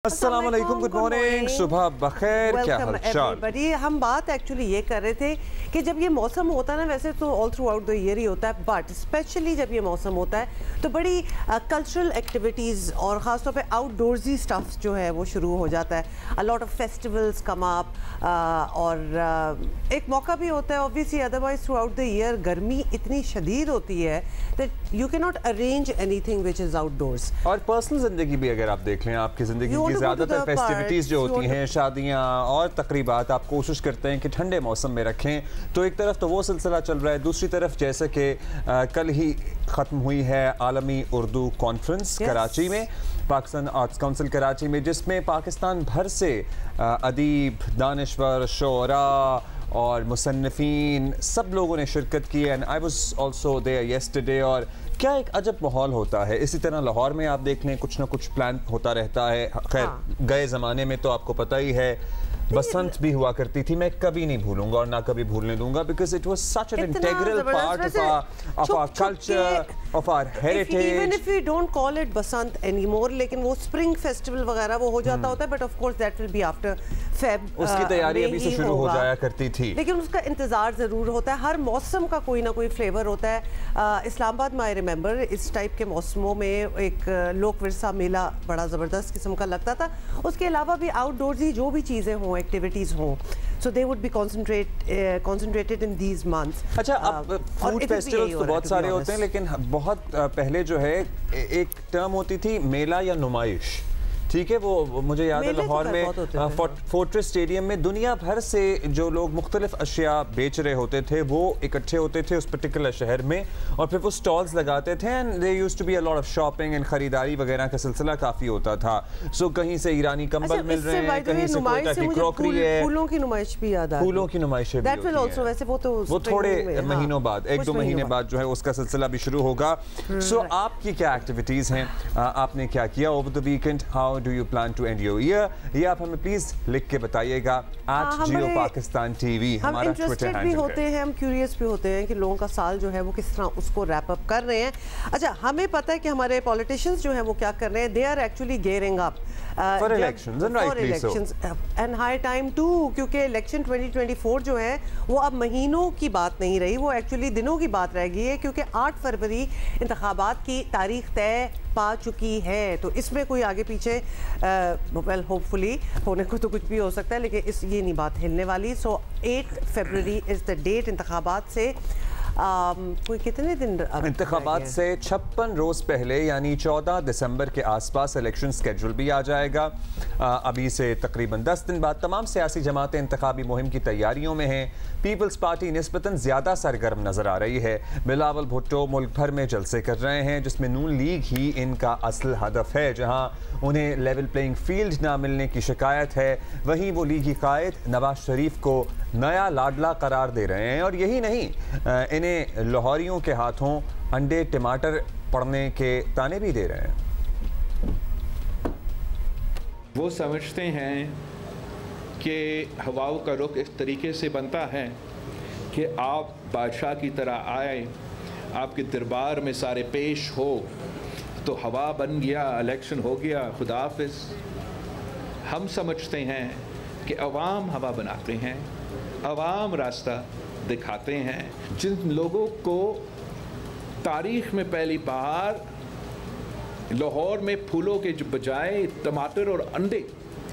अस्सलाम वालेकुम, good morning, सुबह बखैर, क्या हालचाल। हम बात एक्चुअली ये कर रहे थे कि जब ये मौसम होता है ना, वैसे तो all throughout the year ही होता है, बट स्पेशली जब ये मौसम होता है तो बड़ी कल्चरल एक्टिविटीज़ और ख़ासतौर पे आउटडोर्सी स्टफ जो है वो शुरू हो जाता है। अ lot of festivals come up और एक मौका भी होता है obviously, otherwise through out the year गर्मी इतनी शदीद होती है that you can not arrange anything which is outdoors. और पर्सनल ज़िंदगी भी अगर आप देख लें, आपकी ज़िंदगी की ज़्यादातर फेस्टिविटीज़ जो होती हैं, शादियाँ और तकरीबात, आप कोशिश करते हैं कि ठंडे मौसम में रखें। तो एक तरफ तो वो सिलसिला चल रहा है, दूसरी तरफ जैसे कि कल ही ख़त्म हुई है आलमी उर्दू कॉन्फ्रेंस कराची में, पाकिस्तान आर्ट्स काउंसिल कराची में, जिसमें पाकिस्तान भर से अदीब, दानिश्वर, शोरा और मुसन्निफ़ीन सब लोगों ने शिरकत की। And I was also there yesterday. और क्या एक अजब माहौल होता है। इसी तरह लाहौर में आप देख लें, कुछ ना कुछ प्लान होता रहता है। खैर गए ज़माने में तो आपको पता ही है, बसंत भी हुआ करती थी, मैं कभी नहीं भूलूंगा और ना कभी भूलने दूंगा, because it was such an integral part of our culture, of our heritage. Even if we don't call it Basant anymore, लेकिन वो स्प्रिंग फेस्टिवल वगैरह वो हो जाता होता है, but of course that will be after Feb. उसकी तैयारी अभी से शुरू हो जाया करती थी, लेकिन उसका इंतजार जरूर होता है। हर मौसम का कोई ना कोई फ्लेवर होता है। इस्लामाबाद में आई रिमेंबर इस टाइप के मौसमों में एक लोक विरसा मेला बड़ा ज़बरदस्त किस्म का लगता था। उसके अलावा भी आउटडोर्स जो भी चीज़ें हों, एक्टिविटीज़ हों, so they would be concentrated in these months। अच्छा, अब फूड फेस्टिवल्स तो बहुत सारे होते हैं, लेकिन बहुत पहले जो है एक टर्म होती थी मेला या नुमाइश, ठीक है। वो मुझे याद है लाहौर में फोर्ट्रेस स्टेडियम में दुनिया भर से जो लोग मुख्तलिफ अशिया बेच रहे होते थे वो इकट्ठे होते थे उस पर्टिकुलर शहर में, और फिर वो स्टॉल्स लगाते थे। And they used to be a lot of shopping and खरीदारी वगैरह का सिलसिला काफ़ी होता था। सो कहीं से ईरानी कंबल मिल रहे हैं, कहीं से कोयटा की क्रॉकरी है, फूलों की नुमाइश भी याद आ, फूलों की नुमाइश भी होती है। वैसे वो थोड़े महीनों बाद, एक दो महीने बाद जो है उसका सिलसिला भी शुरू होगा। सो आपकी क्या एक्टिविटीज़ हैं, आपने क्या किया over the weekend, how do you plan to end your year, ये आप हमें प्लीज लिख के बताइएगा। @Geo Pakistan TV हमारा इंटरेस्टेड भी होते हैं, हम क्यूरियस भी होते हैं कि लोगों का साल जो है वो किस तरह उसको रैप अप कर रहे हैं। अच्छा, हमें पता है कि हमारे पॉलिटिशियंस जो हैं वो क्या कर रहे हैं, they are actually gearing up for elections and rightly so, and high time to, क्योंकि इलेक्शन 2024 जो है वो अब महीनों की बात नहीं रही, वो एक्चुअली दिनों की बात रह गई है, क्योंकि 8 फरवरी इंतखाबात की तारीख तय पा चुकी है। तो इसमें कोई आगे पीछे वेल होपफुली होने को तो कुछ भी हो सकता है, लेकिन ये नहीं बात हिलने वाली। सो 8 फरवरी इज़ द डेट। इंतखाबात से कोई कितने दिन इंतखाबात से 56 रोज़ पहले यानी 14 दिसंबर के आसपास इलेक्शन स्केड्यूल भी आ जाएगा। अभी से तकरीबन 10 दिन बाद तमाम सियासी जमातें इंतखाबी मुहिम की तैयारियों में हैं। पीपल्स पार्टी निस्बतन ज़्यादा सरगर्म नज़र आ रही है। बिलावल भुट्टो मुल्क भर में जलसे कर रहे हैं, जिसमें नून लीग ही इनका असल हदफ है। जहाँ उन्हें लेवल प्लेइंग फील्ड ना मिलने की शिकायत है, वहीं वो लीगी कायद नवाज शरीफ को नया लाडला करार दे रहे हैं। और यही नहीं, इन्हें लाहौरियों के हाथों अंडे टमाटर पड़ने के ताने भी दे रहे हैं। वो समझते हैं कि हवाओं का रुख इस तरीके से बनता है कि आप बादशाह की तरह आए, आपके दरबार में सारे पेश हो, तो हवा बन गया, इलेक्शन हो गया, खुदा हाफिज़। हम समझते हैं कि अवाम हवा बनाते हैं, अवाम रास्ता दिखाते हैं। जिन लोगों को तारीख़ में पहली बार लाहौर में फूलों के बजाय टमाटर और अंडे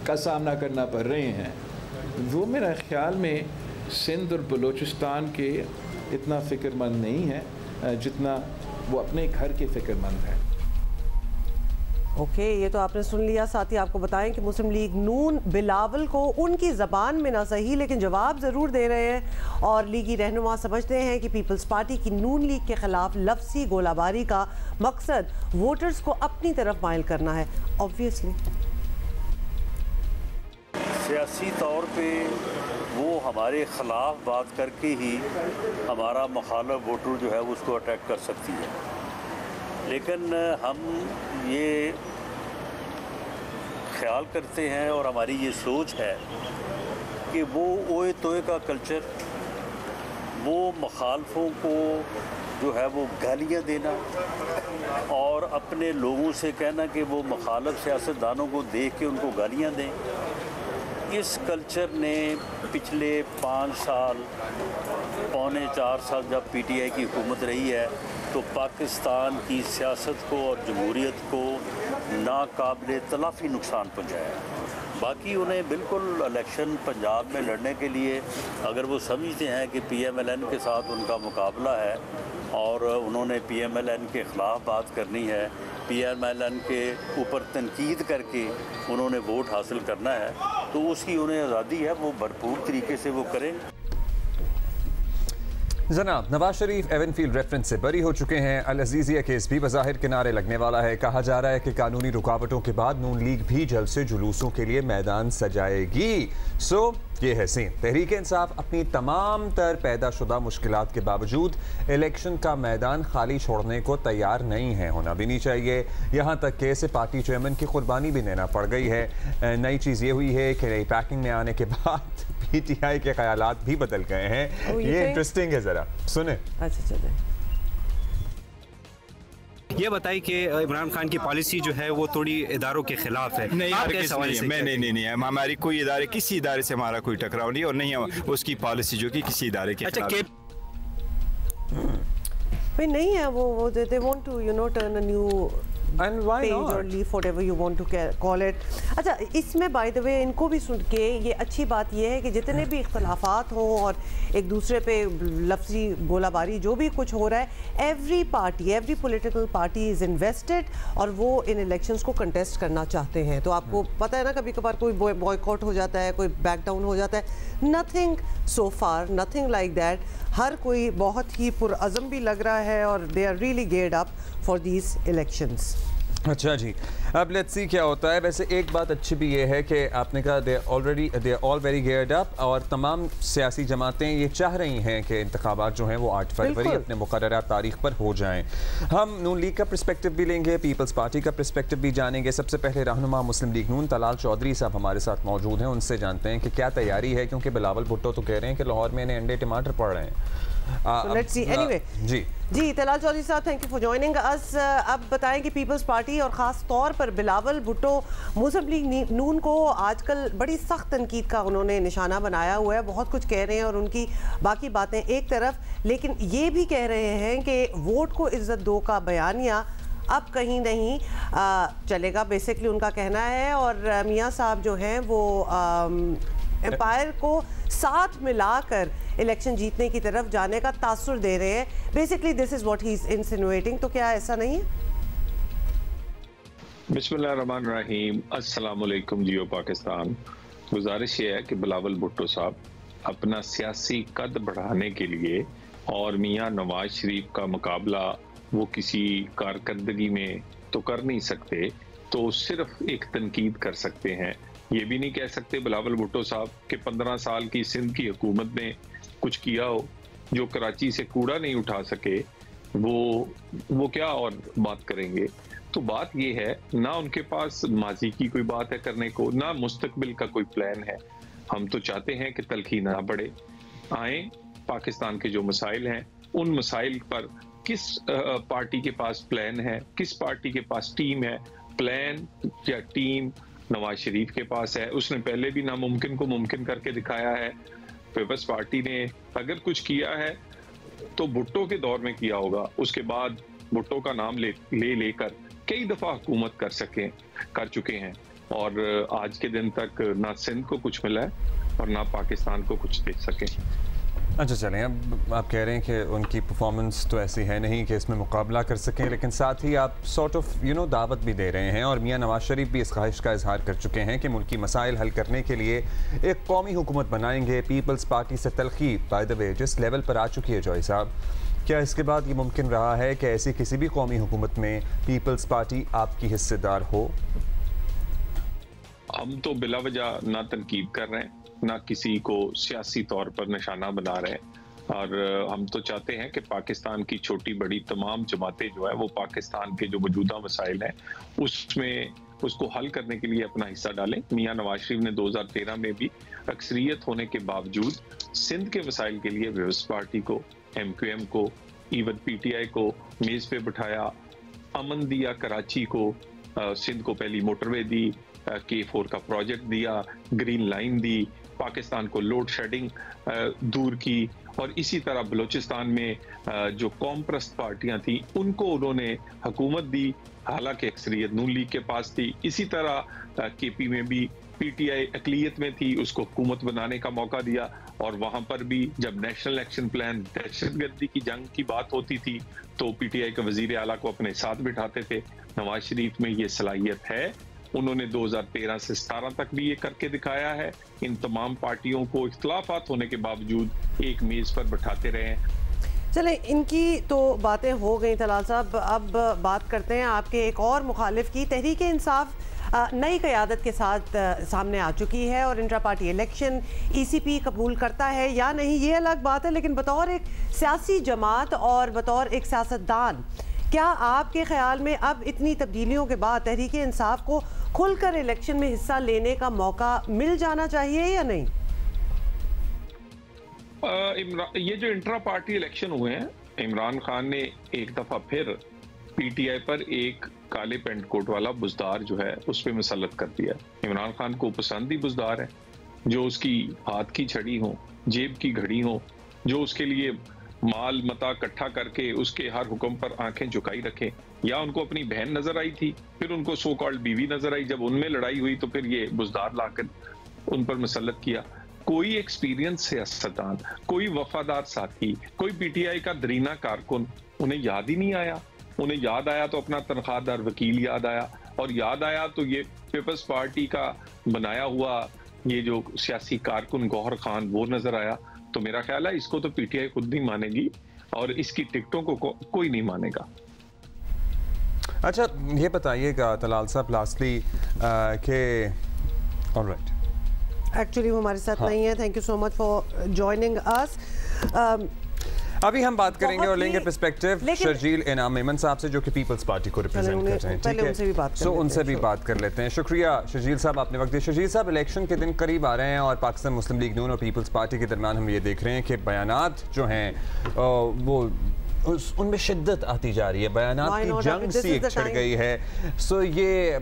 का सामना करना पड़ रहे हैं, वो मेरा ख्याल में सिंध और बलूचिस्तान के इतना फ़िक्रमंद नहीं है जितना वो अपने घर के फ़िक्रमंद हैं। ओके, ये तो आपने सुन लिया। साथ ही आपको बताएं कि मुस्लिम लीग नून बिलावल को उनकी ज़बान में ना सही लेकिन जवाब ज़रूर दे रहे हैं, और लीगी रहनुमा समझते हैं कि पीपल्स पार्टी की नून लीग के ख़िलाफ़ लफ्ज़ी गोलाबारी का मकसद वोटर्स को अपनी तरफ माइल करना है। ऑब्वियसली सियासी तौर पे वो हमारे ख़िलाफ़ बात करके ही हमारा मुखालिफ वोटर जो है वो उसको अटैक कर सकती है, लेकिन हम ये ख्याल करते हैं और हमारी ये सोच है कि वो ओए तोए का कल्चर, वो मुखालफों को जो है वो गालियाँ देना और अपने लोगों से कहना कि वो मुखालफ सियासतदानों को देख के उनको गालियाँ दें, इस कल्चर ने पिछले 5 साल पौने 4 साल जब पीटीआई की हुकूमत रही है तो पाकिस्तान की सियासत को और जमहूरियत को नाकाबिले तलाफ़ी नुकसान पहुँचाया। बाकी उन्हें बिल्कुल इलेक्शन पंजाब में लड़ने के लिए अगर वो समझते हैं कि PMLN के साथ उनका मुकाबला है और उन्होंने PMLN के ख़िलाफ़ बात करनी है, PMLN के ऊपर तनकीद करके उन्होंने वोट हासिल करना है, तो उसकी उन्हें आज़ादी है, वो भरपूर तरीके से वो करें। जनाब नवाज शरीफ एवनफील्ड रेफरेंस से बरी हो चुके हैं। अल अजीज़िया केस भी बज़ाहिर किनारे लगने वाला है। कहा जा रहा है कि कानूनी रुकावटों के बाद नून लीग भी जल्द से जुलूसों के लिए मैदान सजाएगी। ये है सीन। तहरीक इंसाफ अपनी तमाम तर पैदाशुदा मुश्किलात के बावजूद इलेक्शन का मैदान खाली छोड़ने को तैयार नहीं है, होना भी नहीं चाहिए। यहाँ तक कि इसे पार्टी चेयरमैन की कुर्बानी भी देना पड़ गई है। नई चीज़ ये हुई है कि नई पैकिंग में आने के बाद PTI के ख्यालात भी बदल गए हैं। ये इंटरेस्टिंग है, ज़रा सुने। अच्छा चले, ये बताइए कि इमरान खान की पॉलिसी जो है वो थोड़ी इदारों के खिलाफ है। नहीं, नहीं, हमारी कोई इदारे, किसी इदारे से हमारा कोई टकराव नहीं और नहीं उसकी पॉलिसी जो कि किसी इदारे के खिलाफ है। भाई नहीं है वो they want to turn a new And why page not? or leaf, whatever you want to call it। अच्छा, इसमें by the way इनको भी सुन के ये अच्छी बात ये है कि जितने भी इख्तलाफात हों और एक दूसरे पे लफ्जी गोलाबारी जो भी कुछ हो रहा है, every political party is invested और वो इन इलेक्शंस को कंटेस्ट करना चाहते हैं। तो आपको पता है ना, कभी कभार कोई बॉयकॉट हो जाता है, कोई बैक डाउन हो जाता है। Nothing so far, nothing like that. हर कोई बहुत ही पुरअज़म भी लग रहा है और they are really geared up for these elections. अच्छा जी, अब लेट्स सी क्या होता है। वैसे एक बात अच्छी भी ये है कि आपने कहा they all very geared up और तमाम सियासी जमातें ये चाह रही हैं कि इंतखाबात जो हैं वो 8 फरवरी अपने मुकर्ररा तारीख पर हो जाएं। हम नून लीग का पर्सपेक्टिव भी लेंगे, पीपल्स पार्टी का पर्सपेक्टिव भी जानेंगे। सबसे पहले रहनुमा मुस्लिम लीग नून तलाल चौधरी साहब हमारे साथ मौजूद हैं, उनसे जानते हैं कि क्या तैयारी है, क्योंकि बिलावल भुट्टो तो कह रहे हैं कि लाहौर में इन्हें अंडे टमाटर पड़ रहे हैं। लेट्स सी एनीवे जी तलाल चौधरी साहब, thank you for joining us. अब बताएं कि पीपल्स पार्टी और ख़ास तौर पर बिलावल भुट्टो मुस्लिम लीग नून को आजकल बड़ी सख्त तनकीद का उन्होंने निशाना बनाया हुआ है। बहुत कुछ कह रहे हैं और उनकी बाकी बातें एक तरफ, लेकिन ये भी कह रहे हैं कि वोट को इज्जत दो का बयानिया अब कहीं नहीं चलेगा, बेसिकली उनका कहना है। और मियाँ साहब जो हैं वो एम्पायर को साथ मिलाकर इलेक्शन जीतने की तरफ जाने का तासुर दे रहे हैं। Basically this is what he is insinuating. तो क्या ऐसा नहीं है? बिस्मिल्लाहिर्रहमानिर्रहीम, अस्सलाम वालेकुम जियो पाकिस्तान। गुजारिश ये है कि बिलावल भुट्टो साहब अपना सियासी कद बढ़ाने के लिए और मियाँ नवाज शरीफ का मुकाबला वो किसी कारकर्दगी में तो कर नहीं सकते, तो सिर्फ एक तनकीद कर सकते हैं। ये भी नहीं कह सकते बिलावल भुट्टो साहब के 15 साल की सिंध की हुकूमत ने कुछ किया हो, जो कराची से कूड़ा नहीं उठा सके, वो क्या और बात करेंगे। तो बात ये है, ना उनके पास माजी की कोई बात है करने को, ना मुस्तकबिल का कोई प्लान है। हम तो चाहते हैं कि तलखी ना बढ़े, आए पाकिस्तान के जो मसाइल हैं उन मसाइल पर किस पार्टी के पास प्लान है, किस पार्टी के पास टीम है। प्लान या टीम नवाज शरीफ के पास है, उसने पहले भी नामुमकिन को मुमकिन करके दिखाया है। पीपल्स पार्टी ने अगर कुछ किया है तो भुट्टो के दौर में किया होगा, उसके बाद भुट्टो का नाम लेकर कई दफा हुकूमत कर चुके हैं और आज के दिन तक ना सिंध को कुछ मिला है और ना पाकिस्तान को कुछ दे सके। अच्छा चलें, अब आप कह रहे हैं कि उनकी परफॉर्मेंस तो ऐसी है नहीं कि इसमें मुकाबला कर सकें, लेकिन साथ ही आप सॉर्ट ऑफ दावत भी दे रहे हैं और मियाँ नवाज शरीफ भी इस ख्वाहिश का इजहार कर चुके हैं कि मुल्की मसाइल हल करने के लिए एक कौमी हुकूमत बनाएंगे। पीपल्स पार्टी से तलखी बाय द वे जिस लेवल पर आ चुकी है जॉय साहब, क्या इसके बाद ये मुमकिन रहा है कि ऐसी किसी भी कौमी हुकूमत में पीपल्स पार्टी आपकी हिस्सेदार हो? हम तो बिला वजह ना तनकीद कर रहे हैं, ना किसी को सियासी तौर पर निशाना बना रहे हैं और हम तो चाहते हैं कि पाकिस्तान की छोटी बड़ी तमाम जमातें जो है वो पाकिस्तान के जो मौजूदा मसाइल हैं उसको हल करने के लिए अपना हिस्सा डालें। मियाँ नवाज शरीफ ने 2013 में भी अक्सरियत होने के बावजूद सिंध के मसाइल के लिए पीपल्स पार्टी को, MQM को इवन पीटीआई को मेज पे बिठाया, अमन दिया कराची को, सिंध को पहली मोटरवे दी, K4 का प्रोजेक्ट दिया, ग्रीन लाइन दी, पाकिस्तान को लोड शेडिंग दूर की, और इसी तरह बलूचिस्तान में जो कौम प्रस्त पार्टियां थी उनको उन्होंने हुकूमत दी, हालांकि अक्सरियत नून लीग के पास थी। इसी तरह केपी में भी पीटीआई अकलियत में थी, उसको हुकूमत बनाने का मौका दिया, और वहां पर भी जब नेशनल एक्शन प्लान दहशतगर्दी की जंग की बात होती थी तो पीटीआई के वजीर आला को अपने साथ बिठाते थे। नवाज शरीफ में ये सलाहियत है, उन्होंने 2013 से 17 तक भी ये करके दिखाया है। इन तमाम पार्टियों को इख्तलाफात होने के बावजूद एक मेज पर बैठाते रहे हैं। चले, इनकी तो बातें हो गई तलाल साहब, अब बात करते हैं आपके एक और मुखालिफ की। तहरीक इंसाफ नई क़यादत के साथ सामने आ चुकी है और इंट्रा पार्टी इलेक्शन ECP कबूल करता है या नहीं ये अलग बात है, लेकिन बतौर एक सियासी जमात और बतौर एक सियासतदान, क्या आपके ख्याल में अब इतनी तब्दीलियों के बाद तहरीक इंसाफ को खुलकर इलेक्शन में हिस्सा लेने का मौका मिल जाना चाहिए या नहीं? ये जो इंट्रा पार्टी इलेक्शन हुए हैं, इमरान खान ने एक दफा फिर पीटीआई पर एक काले पेंट कोट वाला बुजदार जो है उस पर मुसल्लत कर दिया। इमरान खान को पसंद ही बुजदार है, जो उसकी हाथ की छड़ी हो, जेब की घड़ी हो, जो उसके लिए माल मता इकट्ठा करके उसके हर हुक्म पर आंखें झुकाई रखे। या उनको अपनी बहन नजर आई थी, फिर उनको सो कॉल्ड बीवी नजर आई, जब उनमें लड़ाई हुई तो फिर ये बुजदार लाकर उन पर मुसल्लत किया। कोई एक्सपीरियंस सियासतदान, कोई वफादार साथी, कोई पीटीआई का दरीना कारकुन उन्हें याद ही नहीं आया। उन्हें याद आया तो अपना तनख्वाहदार वकील याद आया, और याद आया तो ये पीपल्स पार्टी का बनाया हुआ ये जो सियासी कारकुन गौहर खान वो नजर आया। तो मेरा ख्याल है इसको तो पीटीआई खुद नहीं मानेगी और इसकी टिकटों को कोई नहीं मानेगा। अच्छा, ये बताइएगा तलाल साहब लास्टली के ऑलराइट, एक्चुअली वो हमारे साथ नहीं है, thank you so much for joining us. अभी हम बात करेंगे और लेंगे पर्सपेक्टिव शर्जील इनाम मेमन साहब से, जो कि पीपल्स पार्टी को रिप्रेजेंट कर रहे हैं। ठीक है, उनसे भी बात कर लेते हैं। शुक्रिया शर्जील साहब, आपने वक्त दिया। शर्जील साहब, इलेक्शन के दिन करीब आ रहे हैं और पाकिस्तान मुस्लिम लीग नून और पीपल्स पार्टी के दरमियान हम ये देख रहे हैं कि बयानात जो हैं वो उनमें शिद्दत आती जा रही है, बयानात की जंग सी छिड़ गई है। सो ये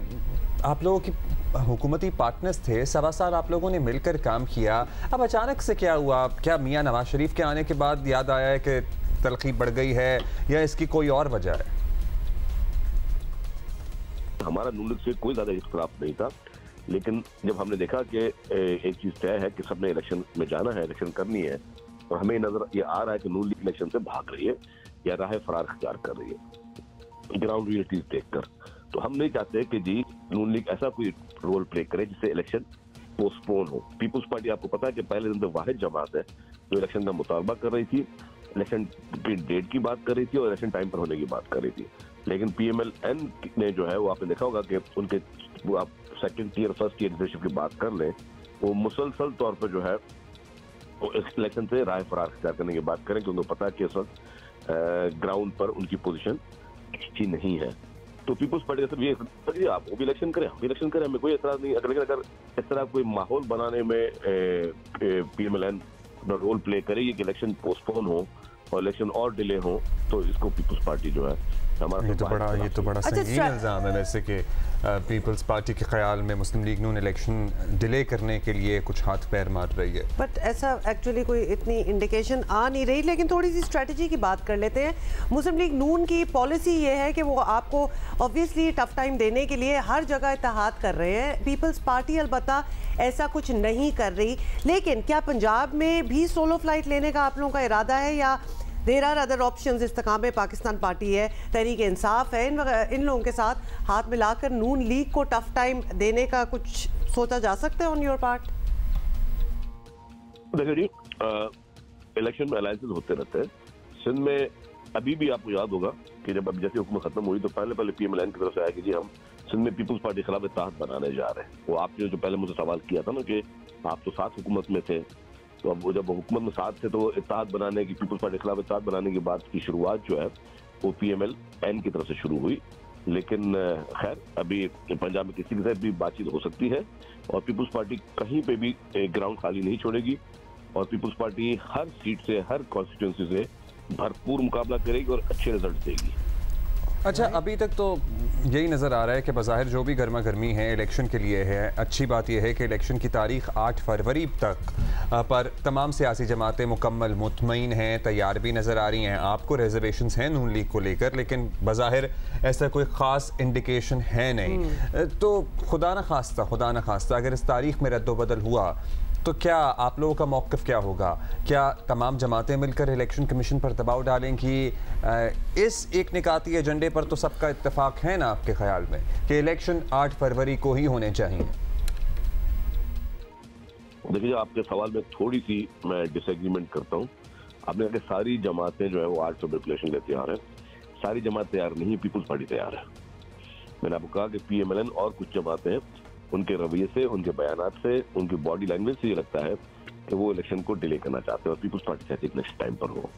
आप लोगों की हुकूमती पार्टनर्स थे, 1.25 साल आप लोगों ने मिलकर काम किया, अब अचानक से क्या हुआ? क्या मियां नवाज शरीफ के आने के बाद याद आया है कि तलखी बढ़ गई है, या इसकी कोई और वजह है? हमारा नून लीग से कोई ज्यादा इख्तिलाफ नहीं था, लेकिन जब हमने देखा कि एक चीज तय है कि सबने इलेक्शन में जाना है, इलेक्शन करनी है, और हमें नजर ये आ रहा है कि नून लीग इलेक्शन से भाग रही है या राह फरार इख्तियार कर रही है ग्राउंड रियलिटीज देखकर, तो हम नहीं चाहते कि जी नून लीग ऐसा कोई रोल प्ले करे जिससे इलेक्शन पोस्टपोन हो। पीपल्स पार्टी आपको पता है कि पहले दिन तो वाहिद जमात है जो इलेक्शन का मुतालबा कर रही थी, इलेक्शन की डेट की बात कर रही थी और इलेक्शन टाइम पर होने की बात कर रही थी। लेकिन PMLN ने जो है वो आपने देखा होगा कि उनके वो आप second tier first tier leadership की बात कर लें, वो मुसलसल तौर पर जो है वो इलेक्शन से राय फरार इख्तियार करने की बात करें, क्योंकि पता है कि इस वक्त ग्राउंड पर उनकी पोजीशन अच्छी नहीं है। तो पीपल्स पार्टी का सब ये आप वो भी इलेक्शन करें, हम भी इलेक्शन करें, हमें कोई एतराज नहीं। लेकिन अगर इस तरह कोई माहौल बनाने में PMLN अपना रोल प्ले करेगी कि इलेक्शन पोस्टपोन हो और इलेक्शन और डिले हो, तो इसको पीपल्स पार्टी जो है हमारा ये तो बड़ा संगीन इल्जाम है वैसे कि पीपल्स पार्टी के ख्याल में मुस्लिम लीग नून इलेक्शन डिले करने के लिए कुछ हाथ पैर मार रही है, बट ऐसा एक्चुअली कोई इतनी इंडिकेशन आ नहीं रही। लेकिन थोड़ी सी स्ट्रेटजी की बात कर लेते हैं। मुस्लिम लीग नून की पॉलिसी ये है कि वो आपको ऑब्वियसली टफ टाइम देने के लिए हर जगह इत्तेहाद कर रहे हैं। पीपल्स पार्टी अलबत्ता ऐसा कुछ नहीं कर रही, लेकिन क्या पंजाब में भी सोलो फ्लाइट लेने का आप लोगों का इरादा है, या देर आर अदर ऑप्शंस? इस्तेकाम में पाकिस्तान पार्टी है, तहरीक इंसाफ है, इन लोगों के साथ हाथ मिलाकर नून लीग को टफ टाइम देने का कुछ सोचा जा सकता है ऑन योर पार्ट? देखिए जी, इलेक्शन में अलायंसेस होते रहते हैं। सिंध में अभी भी आपको याद होगा कि जब अभी जैसे हुकूमत खत्म हुई तो पहले PMLN की तरफ से आया कि जी हम सिंध में पीपल्स पार्टी के खिलाफ इत्तेहाद बनाने जा रहे हैं। वो आपने जो पहले मुझे सवाल किया था ना कि आप तो साथ हुकूमत में थे, तो अब जब हुकूमत में साथ थे तो इत्तेहाद बनाने की, पीपल्स पार्टी के खिलाफ इत्तेहाद बनाने की बात की शुरुआत जो है वो PMLN की तरफ से शुरू हुई। लेकिन खैर अभी पंजाब में किसी के साथ भी बातचीत हो सकती है और पीपल्स पार्टी कहीं पे भी ग्राउंड खाली नहीं छोड़ेगी और पीपल्स पार्टी हर सीट से, हर कॉन्स्टिट्यूंसी से भरपूर मुकाबला करेगी और अच्छे रिजल्ट देगी। अच्छा, अभी तक तो यही नज़र आ रहा है कि बज़ाहिर जो भी गर्मा गर्मी है इलेक्शन के लिए है। अच्छी बात यह है कि इलेक्शन की तारीख 8 फरवरी तक पर तमाम सियासी जमातें मुकम्मल मुतमईन हैं, तैयार भी नज़र आ रही हैं। आपको रिजर्वेशंस हैं नून लीग को लेकर, लेकिन बज़ाहिर ऐसा कोई ख़ास इंडिकेशन है नहीं। तो खुदा न खास्ता अगर इस तारीख में रद्दोबदल हुआ तो क्या आप लोगों का मौक़िफ़ क्या होगा? क्या तमाम जमातें मिलकर इलेक्शन कमीशन पर दबाव डालें कि इस एक निकाती एजेंडे पर तो सबका इत्तेफाक है ना आपके ख्याल में कि इलेक्शन 8 फरवरी को ही होने चाहिए? देखिए, आपके सवाल में थोड़ी सी मैं डिसएग्रीमेंट करता हूँ। आपने कहा कि सारी जमातें जो है वो 8 फरवरी को इलेक्शन के लिए तैयार है। सारी जमातें तैयार नहीं, पीपुल्स पार्टी तैयार है। मैंने आपको कहा कि PMLN और कुछ जमातें हैं, उनके रवैये से, उनके बयानात से, उनकी बॉडी लैंग्वेज से ये लगता है कि वो इलेक्शन को डिले करना चाहते हैं और पीपुल्स पार्टी चाहती है कि नेक्स्ट टाइम पर हो।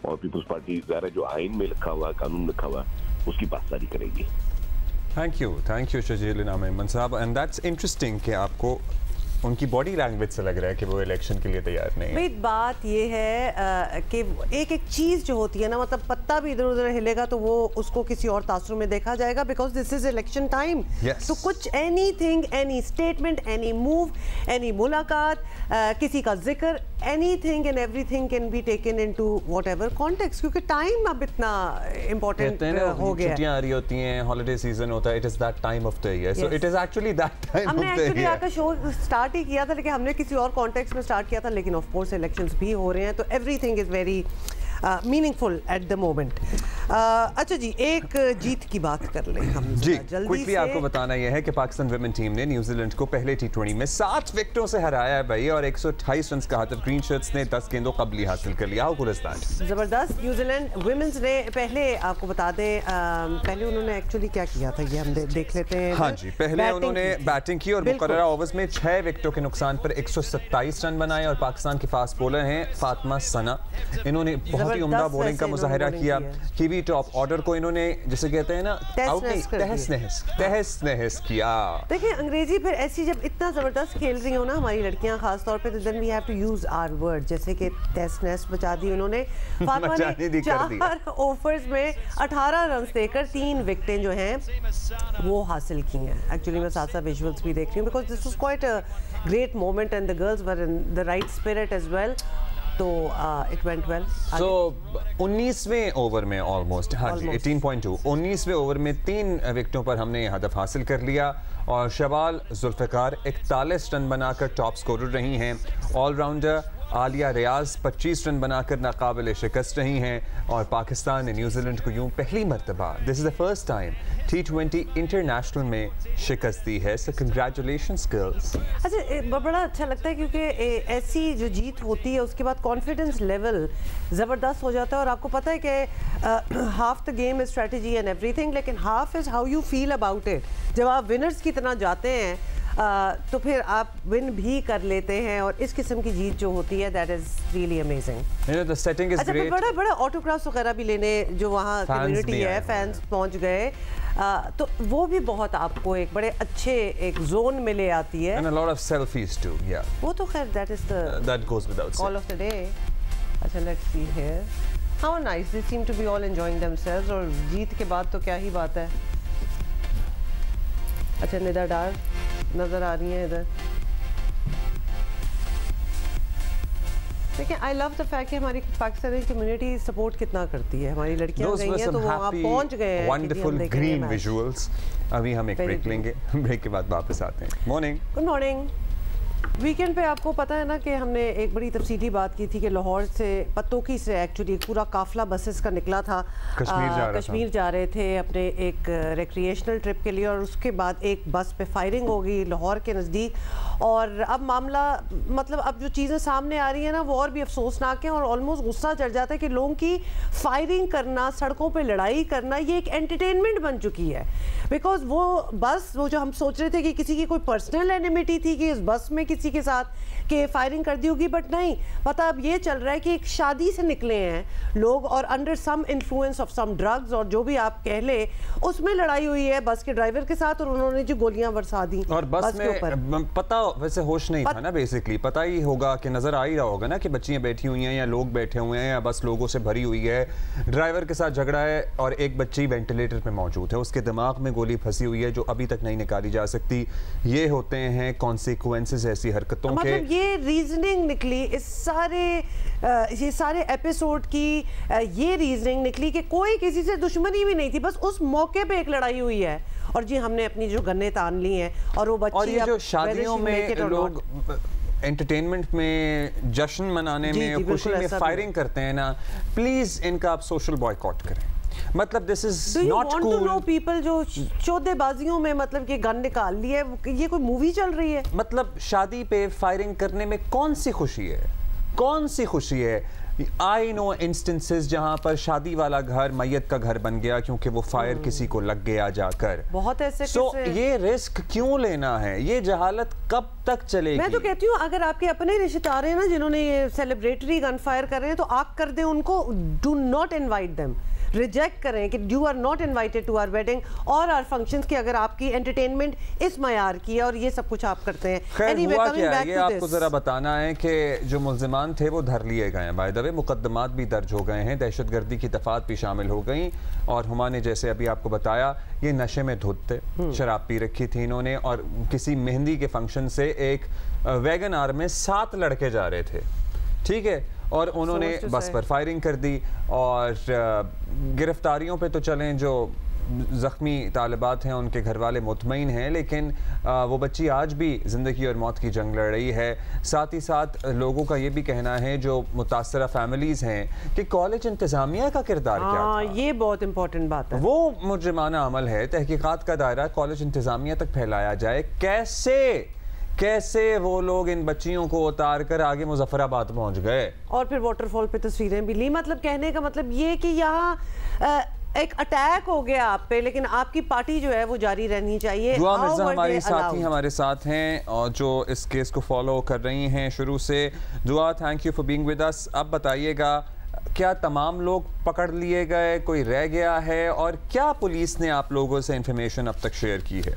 और पीपुल्स पार्टी ज़ाहिर जो आइन में लिखा हुआ है, कानून में लिखा हुआ है, उसकी पासदारी करेगी। थैंक यू शजील इनाम अहमद साहब। एंड दैट्स इंटरेस्टिंग कि आपको उनकी बॉडी लैंग्वेज से लग रहा है कि वो इलेक्शन के लिए तैयार नहीं है। भाई बात ये है कि एक चीज़ जो होती है ना, मतलब पत्ता भी इधर उधर हिलेगा तो वो उसको किसी और तासुर में देखा जाएगा, because this is election time. तो कुछ anything, any statement, any move, any मुलाकात, किसी का जिक्र, anything and everything can be taken into whatever context, क्योंकि टाइम अब इतना इम्पोर्टेंट हो गया। छुट्टियां आ रही होती हैं, हॉलिडे सीजन होता है, it is that time of the year, so it is actually that time of the year. हमने एक्चुअली आपका शो स्टार्ट ही किया था, लेकिन हमने किसी और कॉन्टेक्स्ट में स्टार्ट किया था, लेकिन ऑफ कोर्स इलेक्शंस भी हो रहे हैं, तो everything is very meaningful eight the moment. अच्छा जी, एक जीत की बात कर लें हम जी क्विकली। आपको बताना यह है कि पाकिस्तान विमेन टीम ने न्यूजीलैंड को पहले T20 में 7 विकेटों से हराया है भाई, और 128 रन का हदफ ग्रीन शर्ट्स ने 10 गेंदों कबली हासिल कर लिया। जबरदस्त। न्यूजीलैंड विमेंस ने पहले, आपको बता दें, पहले उन्होंने एक्चुअली क्या किया था ये हम देख लेते हैं। हाँ जी, पहले उन्होंने बैटिंग की और मुकर्ररा ओवर्स में 6 विकेटों के नुकसान पर 127 रन बनाए। और पाकिस्तान की फास्ट बॉलर हैं फातिमा सना, इन्होंने बहुत ही उम्दा बॉलिंग का मुजाहिरा किया। कीवी टॉप ऑर्डर को इन्होंने, जैसे कहते हैं ना, तहस नहस किया। देखिए, अंग्रेजी फिर ऐसी जब इतना जबरदस्त खेल रही हो ना हमारी लड़कियां खास तौर पे, तो then we have to use our word, जैसे कि तहस नहस बचा दी उन्होंने। फातिमा ने 4 ओवर्स में 18 रन देकर 3 विकेटें जो हैं वो हासिल की हैं। एक्चुअली मैं साथ साथ विजुअल्स भी देख रही हूँ, because this was quite a great moment and the girls were in the right spirit as well. तो इट वेंट वेल। सो 19वें ओवर में ऑलमोस्ट, हाँ जी 18.2, 19वें ओवर में 3 विकेटों पर हमने ये हदफ हासिल कर लिया। और शबाल जुल्फ़िकार 41 रन बनाकर टॉप स्कोरर रही हैं। ऑलराउंडर आलिया रियाज 25 रन बनाकर नाकाबिल शिकस्त रही हैं। और पाकिस्तान ने न्यूजीलैंड को यूं पहली मरतबा, this is the first time, T20 international में शिकस्त दी है। सो कंग्रेचुलेशंस गर्ल्स। अच्छा, बड़ा अच्छा लगता है क्योंकि ऐसी जो जीत होती है उसके बाद कॉन्फिडेंस लेवल ज़बरदस्त हो जाता है। और आपको पता है कि half the game is strategy and everything, लेकिन half is how you feel about it. जब आप विनर्स की तरह जाते हैं तो फिर आप विन भी कर लेते हैं, और इस किस्म की जीत जो होती है that is really amazing. The setting is great. बड़ा बड़ा ऑटोग्राफ्स वगैरह भी लेने जो वहाँ कम्युनिटी है, फैंस पहुँच गए, तो वो भी बहुत आपको एक बड़े अच्छे एक जोन में ले आती है। And a lot of selfies too, yeah. वो तो खैर that goes without saying. Call of the day. अच्छा, let's see here. How nice, they seem to be all enjoying themselves. और जीत के बाद तो क्या ही बात है। अच्छा, निदा डार नजर आ रही है इधर। देखिए, आई लव द फैक्ट कि हमारी पाकिस्तानी कम्युनिटी सपोर्ट कितना करती है। हमारी लड़कियां गई हैं तो वो वहाँ पहुँच गए हैं। Wonderful green visuals. अभी हम एक ब्रेक लेंगे, ब्रेक के बाद वापस आते हैं। मॉर्निंग। Good morning. वीकेंड पे आपको पता है ना कि हमने एक बड़ी तफसीली बात की थी कि लाहौर से, पत्तोकी से एक्चुअली पूरा काफिला बसेस का निकला था, कश्मीर जा रहे थे अपने एक रिक्रिएशनल ट्रिप के लिए। और उसके बाद एक बस पे फायरिंग हो गई लाहौर के नज़दीक। और अब मामला, मतलब अब जो चीज़ें सामने आ रही हैं ना वो और भी अफसोसनाक हैं, और ऑलमोस्ट गुस्सा चढ़ जाता है कि लोगों की फायरिंग करना, सड़कों पर लड़ाई करना, ये एक एंटरटेनमेंट बन चुकी है। बिकॉज वो बस, वो जो हम सोच रहे थे कि किसी की कोई पर्सनल एनिमिटी थी कि इस बस में किसी किसी के साथ कि फायरिंग कर दी होगी, बट नहीं, पता अब ये चल रहा है कि एक शादी से निकले हैं लोग और under some influence of some drugs और जो भी आप कह ले, उसमें लड़ाई हुई है बस के ड्राइवर के साथ और उन्होंने जो गोलियां बरसा दी और बस में पता वैसे होश नहीं था ना, बेसिकली पता ही होगा कि नजर आ ही रहा होगा ना कि बच्चियां बैठी हुई हैं या लोग बैठे हुए हैं या बस लोगों से भरी हुई है, ड्राइवर के साथ झगड़ा है और एक बच्ची वेंटिलेटर पे मौजूद है, उसके दिमाग में गोली फंसी हुई है जो अभी तक नहीं निकाली जा सकती। ये होते हैं कॉन्सिक्वेंसेस ऐसी हरकतों के। मतलब ये रीजनिंग निकली इस सारे एपिसोड की, ये रीजनिंग निकली कि कोई किसी से दुश्मनी भी नहीं थी, बस उस मौके पे एक लड़ाई हुई है और जी हमने अपनी जो गन्ने तान ली हैं और वो बच्ची, और ये जो शादियों में लोग एंटरटेनमेंट में, जश्न मनाने में, खुशी में फायरिंग करते हैं ना, प्लीज इनका आप सोशल बॉयकॉट करें। मतलब this is not cool. Do you want to know people जो चौदेबाजियों में मतलब कि गन निकाल ली है, ये कोई मूवी चल रही है? मतलब शादी पे फायरिंग करने में कौन सी खुशी है, कौन सी खुशी है? आई नो इंस्टेंसेस जहां पर शादी वाला घर मैयत का घर बन गया क्योंकि वो फायर किसी को लग गया जाकर, बहुत ऐसे। ये रिस्क क्यों लेना है? ये जहालत कब तक चलेगी? मैं तो कहती हूँ अगर आपके अपने रिश्तेदार हैं ना जिन्होंने ये सेलिब्रेटरी गन फायर कर रहे हैं तो आप कर दें उनको, do not invite them, reject करें कि you are not invited to our wedding और आवर फंक्शंस की, अगर आपकी एंटरटेनमेंट इस मयार की है और ये सब कुछ आप करते हैं। Anyway, हुआ क्या है ये आपको जरा बताना है कि जो मुल्जिमान थे वो धर लिए गए हैं, बाय द वे मुकदमात भी दर्ज हो गए हैं, दहशतगर्दी की दफात भी शामिल हो गई और हुमा ने जैसे अभी आपको बताया ये नशे में धुत थे, शराब पी रखी थी इन्होंने और किसी मेहंदी के फंक्शन से एक वैगन आर में 7 लड़के जा रहे थे, ठीक है, और उन्होंने बस पर फायरिंग कर दी और गिरफ्तारियों पे तो चलें, जो ज़ख्मी तालिबात हैं उनके घर वाले मुतमईन हैं, लेकिन वो बच्ची आज भी ज़िंदगी और मौत की जंग लड़ रही है। साथ ही साथ लोगों का ये भी कहना है जो मुतासरा फैमिलीज़ हैं कि कॉलेज इंतज़ामिया का किरदार क्या था। ये बहुत इंपॉर्टेंट बात है। वो मुजरिमाना अमल है, तहकीकात का दायरा कॉलेज इंतज़ामिया तक फैलाया जाए। कैसे वो लोग इन बच्चियों को उतार कर आगे मुजफ्फराबाद पहुंच गए और फिर वाटरफॉल पे तस्वीरें भी ली। मतलब कहने का मतलब ये कि यहाँ एक अटैक हो गया आप पे, लेकिन आपकी पार्टी जो है वो जारी रहनी चाहिए। दुआ मिर्जा हमारी साथी हमारे साथ हैं और जो इस केस को फॉलो कर रही हैं शुरू से। दुआ, thank you for being with us. अब बताइएगा क्या तमाम लोग पकड़ लिए गए, कोई रह गया है और क्या पुलिस ने आप लोगों से इंफॉर्मेशन अब तक शेयर की है?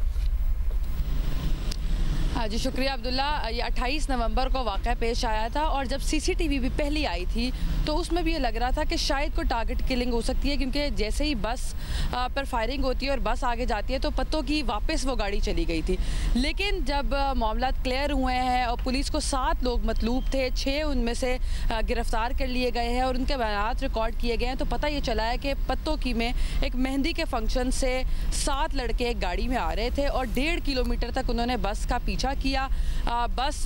हाँ जी, शुक्रिया अब्दुल्ला। ये 28 नवंबर को वाक़या पेश आया था और जब सीसीटीवी भी पहली आई थी तो उसमें भी ये लग रहा था कि शायद कोई टारगेट किलिंग हो सकती है, क्योंकि जैसे ही बस पर फायरिंग होती है और बस आगे जाती है तो पत्तों की वापस वो गाड़ी चली गई थी। लेकिन जब मामला क्लियर हुए हैं और पुलिस को 7 लोग मतलूब थे, 6 उनमें से गिरफ्तार कर लिए गए हैं और उनके बयानात रिकॉर्ड किए गए हैं, तो पता ये चला है कि पत्तों की में एक मेहंदी के फंक्शन से 7 लड़के एक गाड़ी में आ रहे थे और 1.5 किलोमीटर तक उन्होंने बस का पीछा किया। बस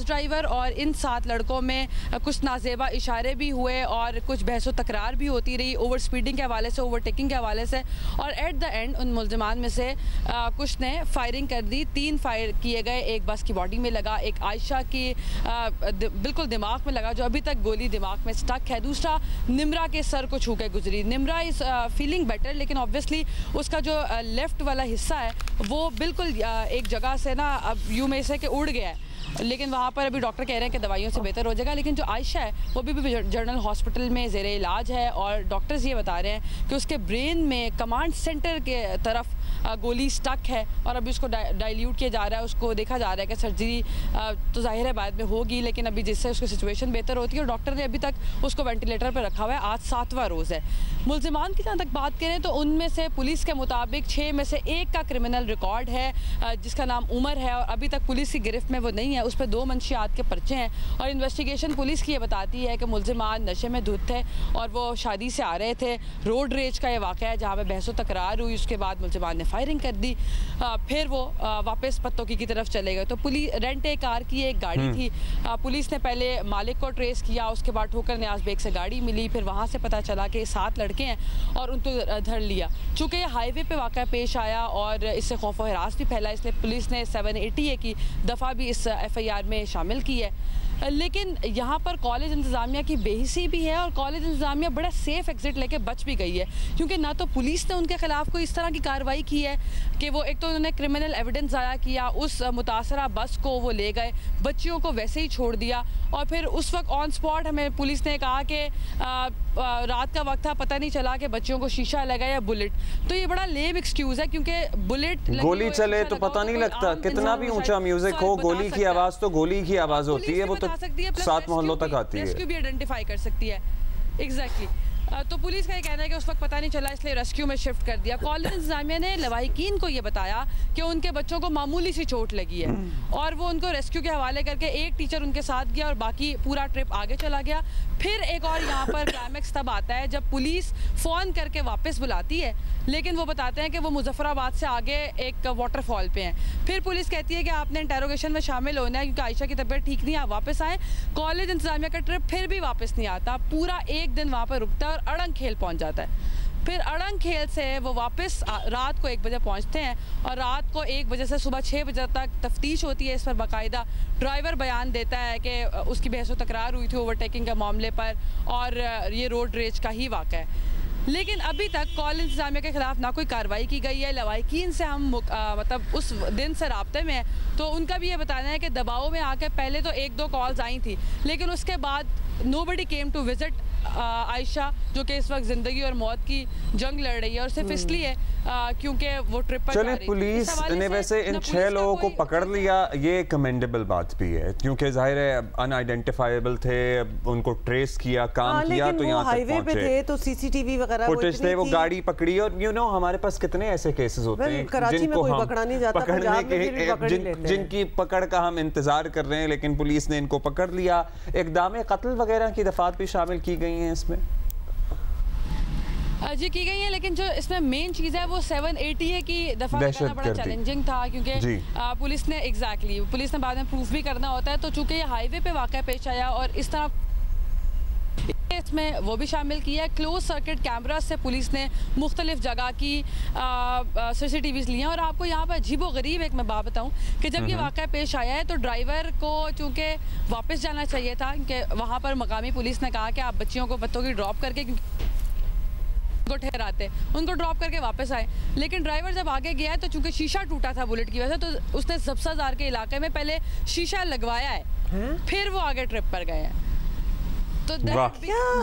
ड्राइवर और इन 7 लड़कों में कुछ नाजेबा इशारे भी हुए और कुछ बहसो तकरार भी होती रही, ओवर स्पीडिंग के हवाले से, ओवरटेकिंग के हवाले से, और एट द एंड उन मुल्जिमान में से कुछ ने फायरिंग कर दी। 3 फायर किए गए, एक बस की बॉडी में लगा, एक आयशा की बिल्कुल दिमाग में लगा जो अभी तक गोली दिमाग में स्टक है, दूसरा निम्रा के सर को छू के गुजरी। निम्रा इज़ फीलिंग बेटर, लेकिन ऑब्वियसली उसका जो लेफ़्ट वाला हिस्सा है वो बिल्कुल एक जगह से ना अब यूँ में से कि उड़ गया है, लेकिन वहाँ पर अभी डॉक्टर कह रहे हैं कि दवाइयों से बेहतर हो जाएगा। लेकिन जो आयशा है वो भी जनरल हॉस्पिटल में ज़ेरे इलाज है और डॉक्टर्स ये बता रहे हैं कि उसके ब्रेन में कमांड सेंटर के तरफ गोली स्टक है और अभी उसको डाइल्यूट किया जा रहा है। उसको देखा जा रहा है कि सर्जरी तो जाहिर है बाद में होगी, लेकिन अभी जिससे उसकी सिचुएशन बेहतर होती है और डॉक्टर ने अभी तक उसको वेंटिलेटर पर रखा हुआ है। आज 7वां रोज़ है। मुल्जिमान की जहाँ तक बात करें तो उनमें से पुलिस के मुताबिक 6 में से 1 का क्रिमिनल रिकॉर्ड है जिसका नाम उमर है और अभी तक पुलिस की गिरफ्त में वो नहीं है। उस पर 2 मंशियात के पर्चे हैं और इन्वेस्टिगेशन पुलिस की ये बताती है कि मुल्जिमान नशे में धुत थे और वो शादी से आ रहे थे। रोड रेज का ये वाक़या है जहाँ पर बहसो तकरार हुई, उसके बाद मुल्जिमान ने फायरिंग कर दी, फिर वो वापस पत्तोकी की तरफ चले गए। तो पुलिस रेंट ए कार की एक गाड़ी थी, पुलिस ने पहले मालिक को ट्रेस किया, उसके बाद ठोकर न्याज बेग से गाड़ी मिली, फिर वहाँ से पता चला कि 7 लड़के हैं और उनको धर लिया। चूँकि ये हाईवे पे वाक़या पेश आया और इससे खौफ व हिरास भी फैला, इसलिए पुलिस ने 780A की दफ़ा भी इस FIR में शामिल की है। लेकिन यहाँ पर कॉलेज इंतज़ामिया की बेहिसी भी है और कॉलेज इंतज़ामिया बड़ा सेफ एग्जिट लेके बच भी गई है, क्योंकि ना तो पुलिस ने उनके खिलाफ कोई इस तरह की कार्रवाई की है कि वो एक तो उन्होंने क्रिमिनल एविडेंस ज़ाया किया, उस मुतासरा बस को वो ले गए, बच्चियों को वैसे ही छोड़ दिया और फिर उस वक्त ऑन स्पॉट हमें पुलिस ने कहा कि रात का वक्त था, पता नहीं चला कि बच्चियों को शीशा लगा या बुलेट। तो ये बड़ा लेम एक्सक्यूज़ है, क्योंकि बुलेट गोली चले तो पता नहीं लगता, कितना भी ऊंचा म्यूजिक हो, गोली की आवाज़ तो गोली की आवाज़ होती है, वो तो 7 मोहल्लों तक आती है। रेस्क्यू भी आइडेंटिफाई कर सकती है। एग्जैक्टली तो पुलिस का ये कहना है कि उस वक्त पता नहीं चला, इसलिए रेस्क्यू में शिफ्ट कर दिया। कॉलेज इंतजामिया ने लवाहिकीन को ये बताया कि उनके बच्चों को मामूली सी चोट लगी है और वो उनको रेस्क्यू के हवाले करके एक टीचर उनके साथ गया और बाकी पूरा ट्रिप आगे चला गया। फिर एक और यहाँ पर क्लाइमेक्स तब आता है जब पुलिस फ़ोन करके वापस बुलाती है, लेकिन वो बताते हैं कि वो मुजफ्फराबाद से आगे एक वाटरफॉल पे हैं। फिर पुलिस कहती है कि आपने इंटेरोगेशन में शामिल होना है क्योंकि आयशा की तबीयत ठीक नहीं है, आप वापस आएँ। कॉलेज इंतजामिया का ट्रिप फिर भी वापस नहीं आता, पूरा एक दिन वहाँ पर रुकता है और अड़ंग खेल पहुँच जाता है। फिर अड़ंग खेल से वो वापस रात को 1 बजे पहुंचते हैं और रात को 1 बजे से सुबह 6 बजे तक तफ्तीश होती है इस पर। बाकायदा ड्राइवर बयान देता है कि उसकी बहस व तकरार हुई थी ओवरटेकिंग के मामले पर और ये रोड रेज का ही वाक़ा है। लेकिन अभी तक कॉलेज इंतजामिया के खिलाफ ना कोई कार्रवाई की गई है। लवाहिकीन से हम मतलब उस दिन से राब्ते में हैं, तो उनका भी ये बताना है कि दबाव में आकर पहले तो 1-2 कॉल्स आई थी, लेकिन उसके बाद nobody came to visit Ayesha, जो कि इस वक्त ज़िंदगी और मौत की जंग लड़ रही है और सिर्फ इसलिए क्योंकि वो ट्रिप पर जा रही थी। पुलिस ने वैसे इन 6 लोगों को पकड़ लिया, ये कमेंडेबल बात भी है क्योंकि जाहिर है अनआइडेंटिफाइबल थे, उनको ट्रेस किया, काम किया, तो यहाँ तक पहुंचे थे, तो सीसीटीवी वगैरह फुटेज थे, वो गाड़ी पकड़ी। और हमारे पास कितने ऐसे केसेस होते हैं जिनको हम पकड़ने के, जिनकी पकड़ का हम इंतजार कर रहे हैं, लेकिन पुलिस ने इनको पकड़ लिया। इक़दाम कत्ल वगैरह की दफात भी शामिल की गई हैं इसमें जी, की गई है, लेकिन जो इसमें मेन चीज़ है वो 780 की दफ़ा करना बड़ा चैलेंजिंग था क्योंकि पुलिस ने पुलिस ने बाद में प्रूफ भी करना होता है। तो चूँकि ये हाईवे पे वाक़या पेश आया और इस तरह इसमें वो भी शामिल किया है। क्लोज सर्किट कैमरा से पुलिस ने मुख्तलिफ जगह की CCTVs लिए हैं। और आपको यहाँ पर अजीबो गरीब एक मैं बात बताऊँ कि जब ये वाक़या पेश आया है तो ड्राइवर को चूँकि वापस जाना चाहिए था, क्योंकि वहाँ पर मकामी पुलिस ने कहा कि आप बच्चियों को बच्चों की ड्रॉप करके को ठहराते, उनको ड्रॉप करके वापस आए। लेकिन ड्राइवर जब आगे गया है तो चूंकि शीशा टूटा था बुलेट की वजह से, तो उसने सब्साजार के इलाके में पहले शीशा लगवाया है, फिर वो आगे ट्रिप पर गए हैं। तो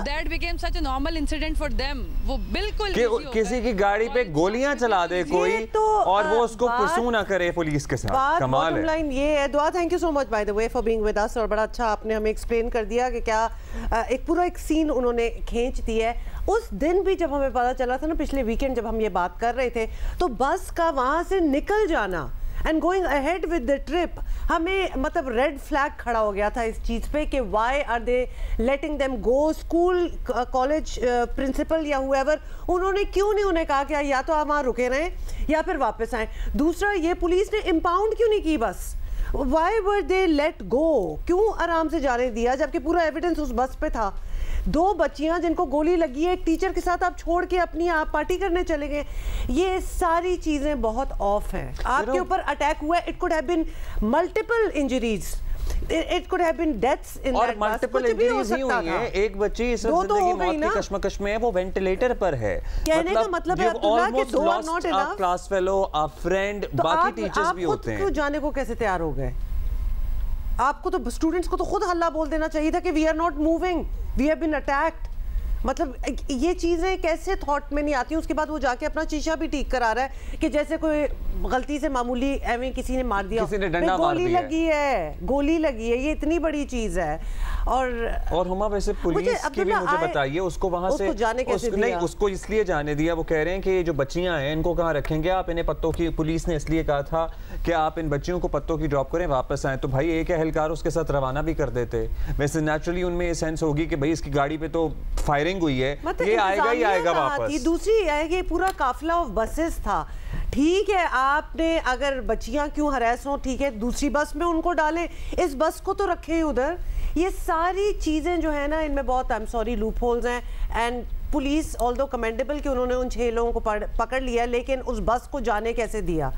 that became such a normal incident for them। वो बिल्कुल किसी की गाड़ी पे गोलियां चला दे कोई तो, और वो उसको पुरसू ना करे पुलिस के साथ, कमाल है। लाइन ये है। दुआ, thank you so much by the way for being with us, और बड़ा अच्छा आपने हमें एक्सप्लेन कर दिया कि क्या एक पूरा एक सीन उन्होंने खींच दिया है। उस दिन भी जब हमें पता चला था ना, पिछले वीकेंड जब हम ये बात कर रहे थे, तो बस का वहां से निकल जाना and going ahead with the trip, हमें मतलब रेड फ्लैग खड़ा हो गया था इस चीज़ पे कि why are they letting them go. School college principal या हुएवर, उन्होंने क्यों नहीं उन्हें कहा कि या तो आप वहाँ रुके रहें या फिर वापस आएँ। दूसरा, ये पुलिस ने इम्पाउंड क्यों नहीं की बस, why were they let go, क्यों आराम से जाने दिया जबकि पूरा एविडेंस उस बस पे था। 2 बच्चियां जिनको गोली लगी है, एक टीचर के साथ आप छोड़ के अपनी आप पार्टी करने चले गए। ये सारी चीजें बहुत ऑफ हैं। आपके ऊपर अटैक हुआ, it could have been multiple injuries, it could have been deaths in that bus, multiple injuries ही हुई हैं। एक बच्ची इस जिंदगी मौत की कश्मकश में है, वो वेंटिलेटर पर है। कहने का मतलब है अब्दुल्ला कि 2 are not enough. Class fellow, a friend, बाकी टीचर्स भी होते हैं। आप जाने को कैसे तैयार हो गए? आपको तो स्टूडेंट्स को तो खुद हल्ला बोल देना चाहिए था कि we are not moving, we have been attacked. मतलब ये चीज़ें कैसे थॉट में नहीं आती। उसके बाद वो जाके अपना शीशा भी ठीक करा रहा है कि जैसे कोई गलती से मामूली एवं किसी ने मार दिया, किसी ने डंडा मार दिया, गोली लगी है, ये इतनी बड़ी चीज़ है। और हुमा वैसे पुलिस की भी मुझे बताइए, उसको वहां से जाने कैसे दिया? नहीं, उसको इसलिए जाने दिया, वो कह रहे हैं कि ये जो बच्चियां हैं इनको कहाँ रखेंगे आप, इन्हें पत्तों की, पुलिस ने इसलिए कहा था कि आप इन बच्चियों को पत्तों की ड्रॉप करें, वापस आए। तो भाई एक एहलकार उसके साथ रवाना भी कर देते। वैसे नेचुरली उनमें ये सेंस होगी कि भाई इसकी गाड़ी पे तो फायरिंग हुई है, ये आएगा ही आएगा वापस। दूसरी है कि पूरा काफिला ऑफ बसेस था। ठीक है, आपने अगर बच्चियां क्यों हरास हो, ठीक है, दूसरी बस में उनको डालें, इस बस को तो रखें उधर। ये सारी चीजें जो है ना, इनमें बहुत I am sorry loop holes हैं। एंड पुलिस ऑल्दो कमेंडेबल कि उन्होंने उन 6 लोगों को पकड़ लिया, लेकिन उस बस को जाने कैसे दिया?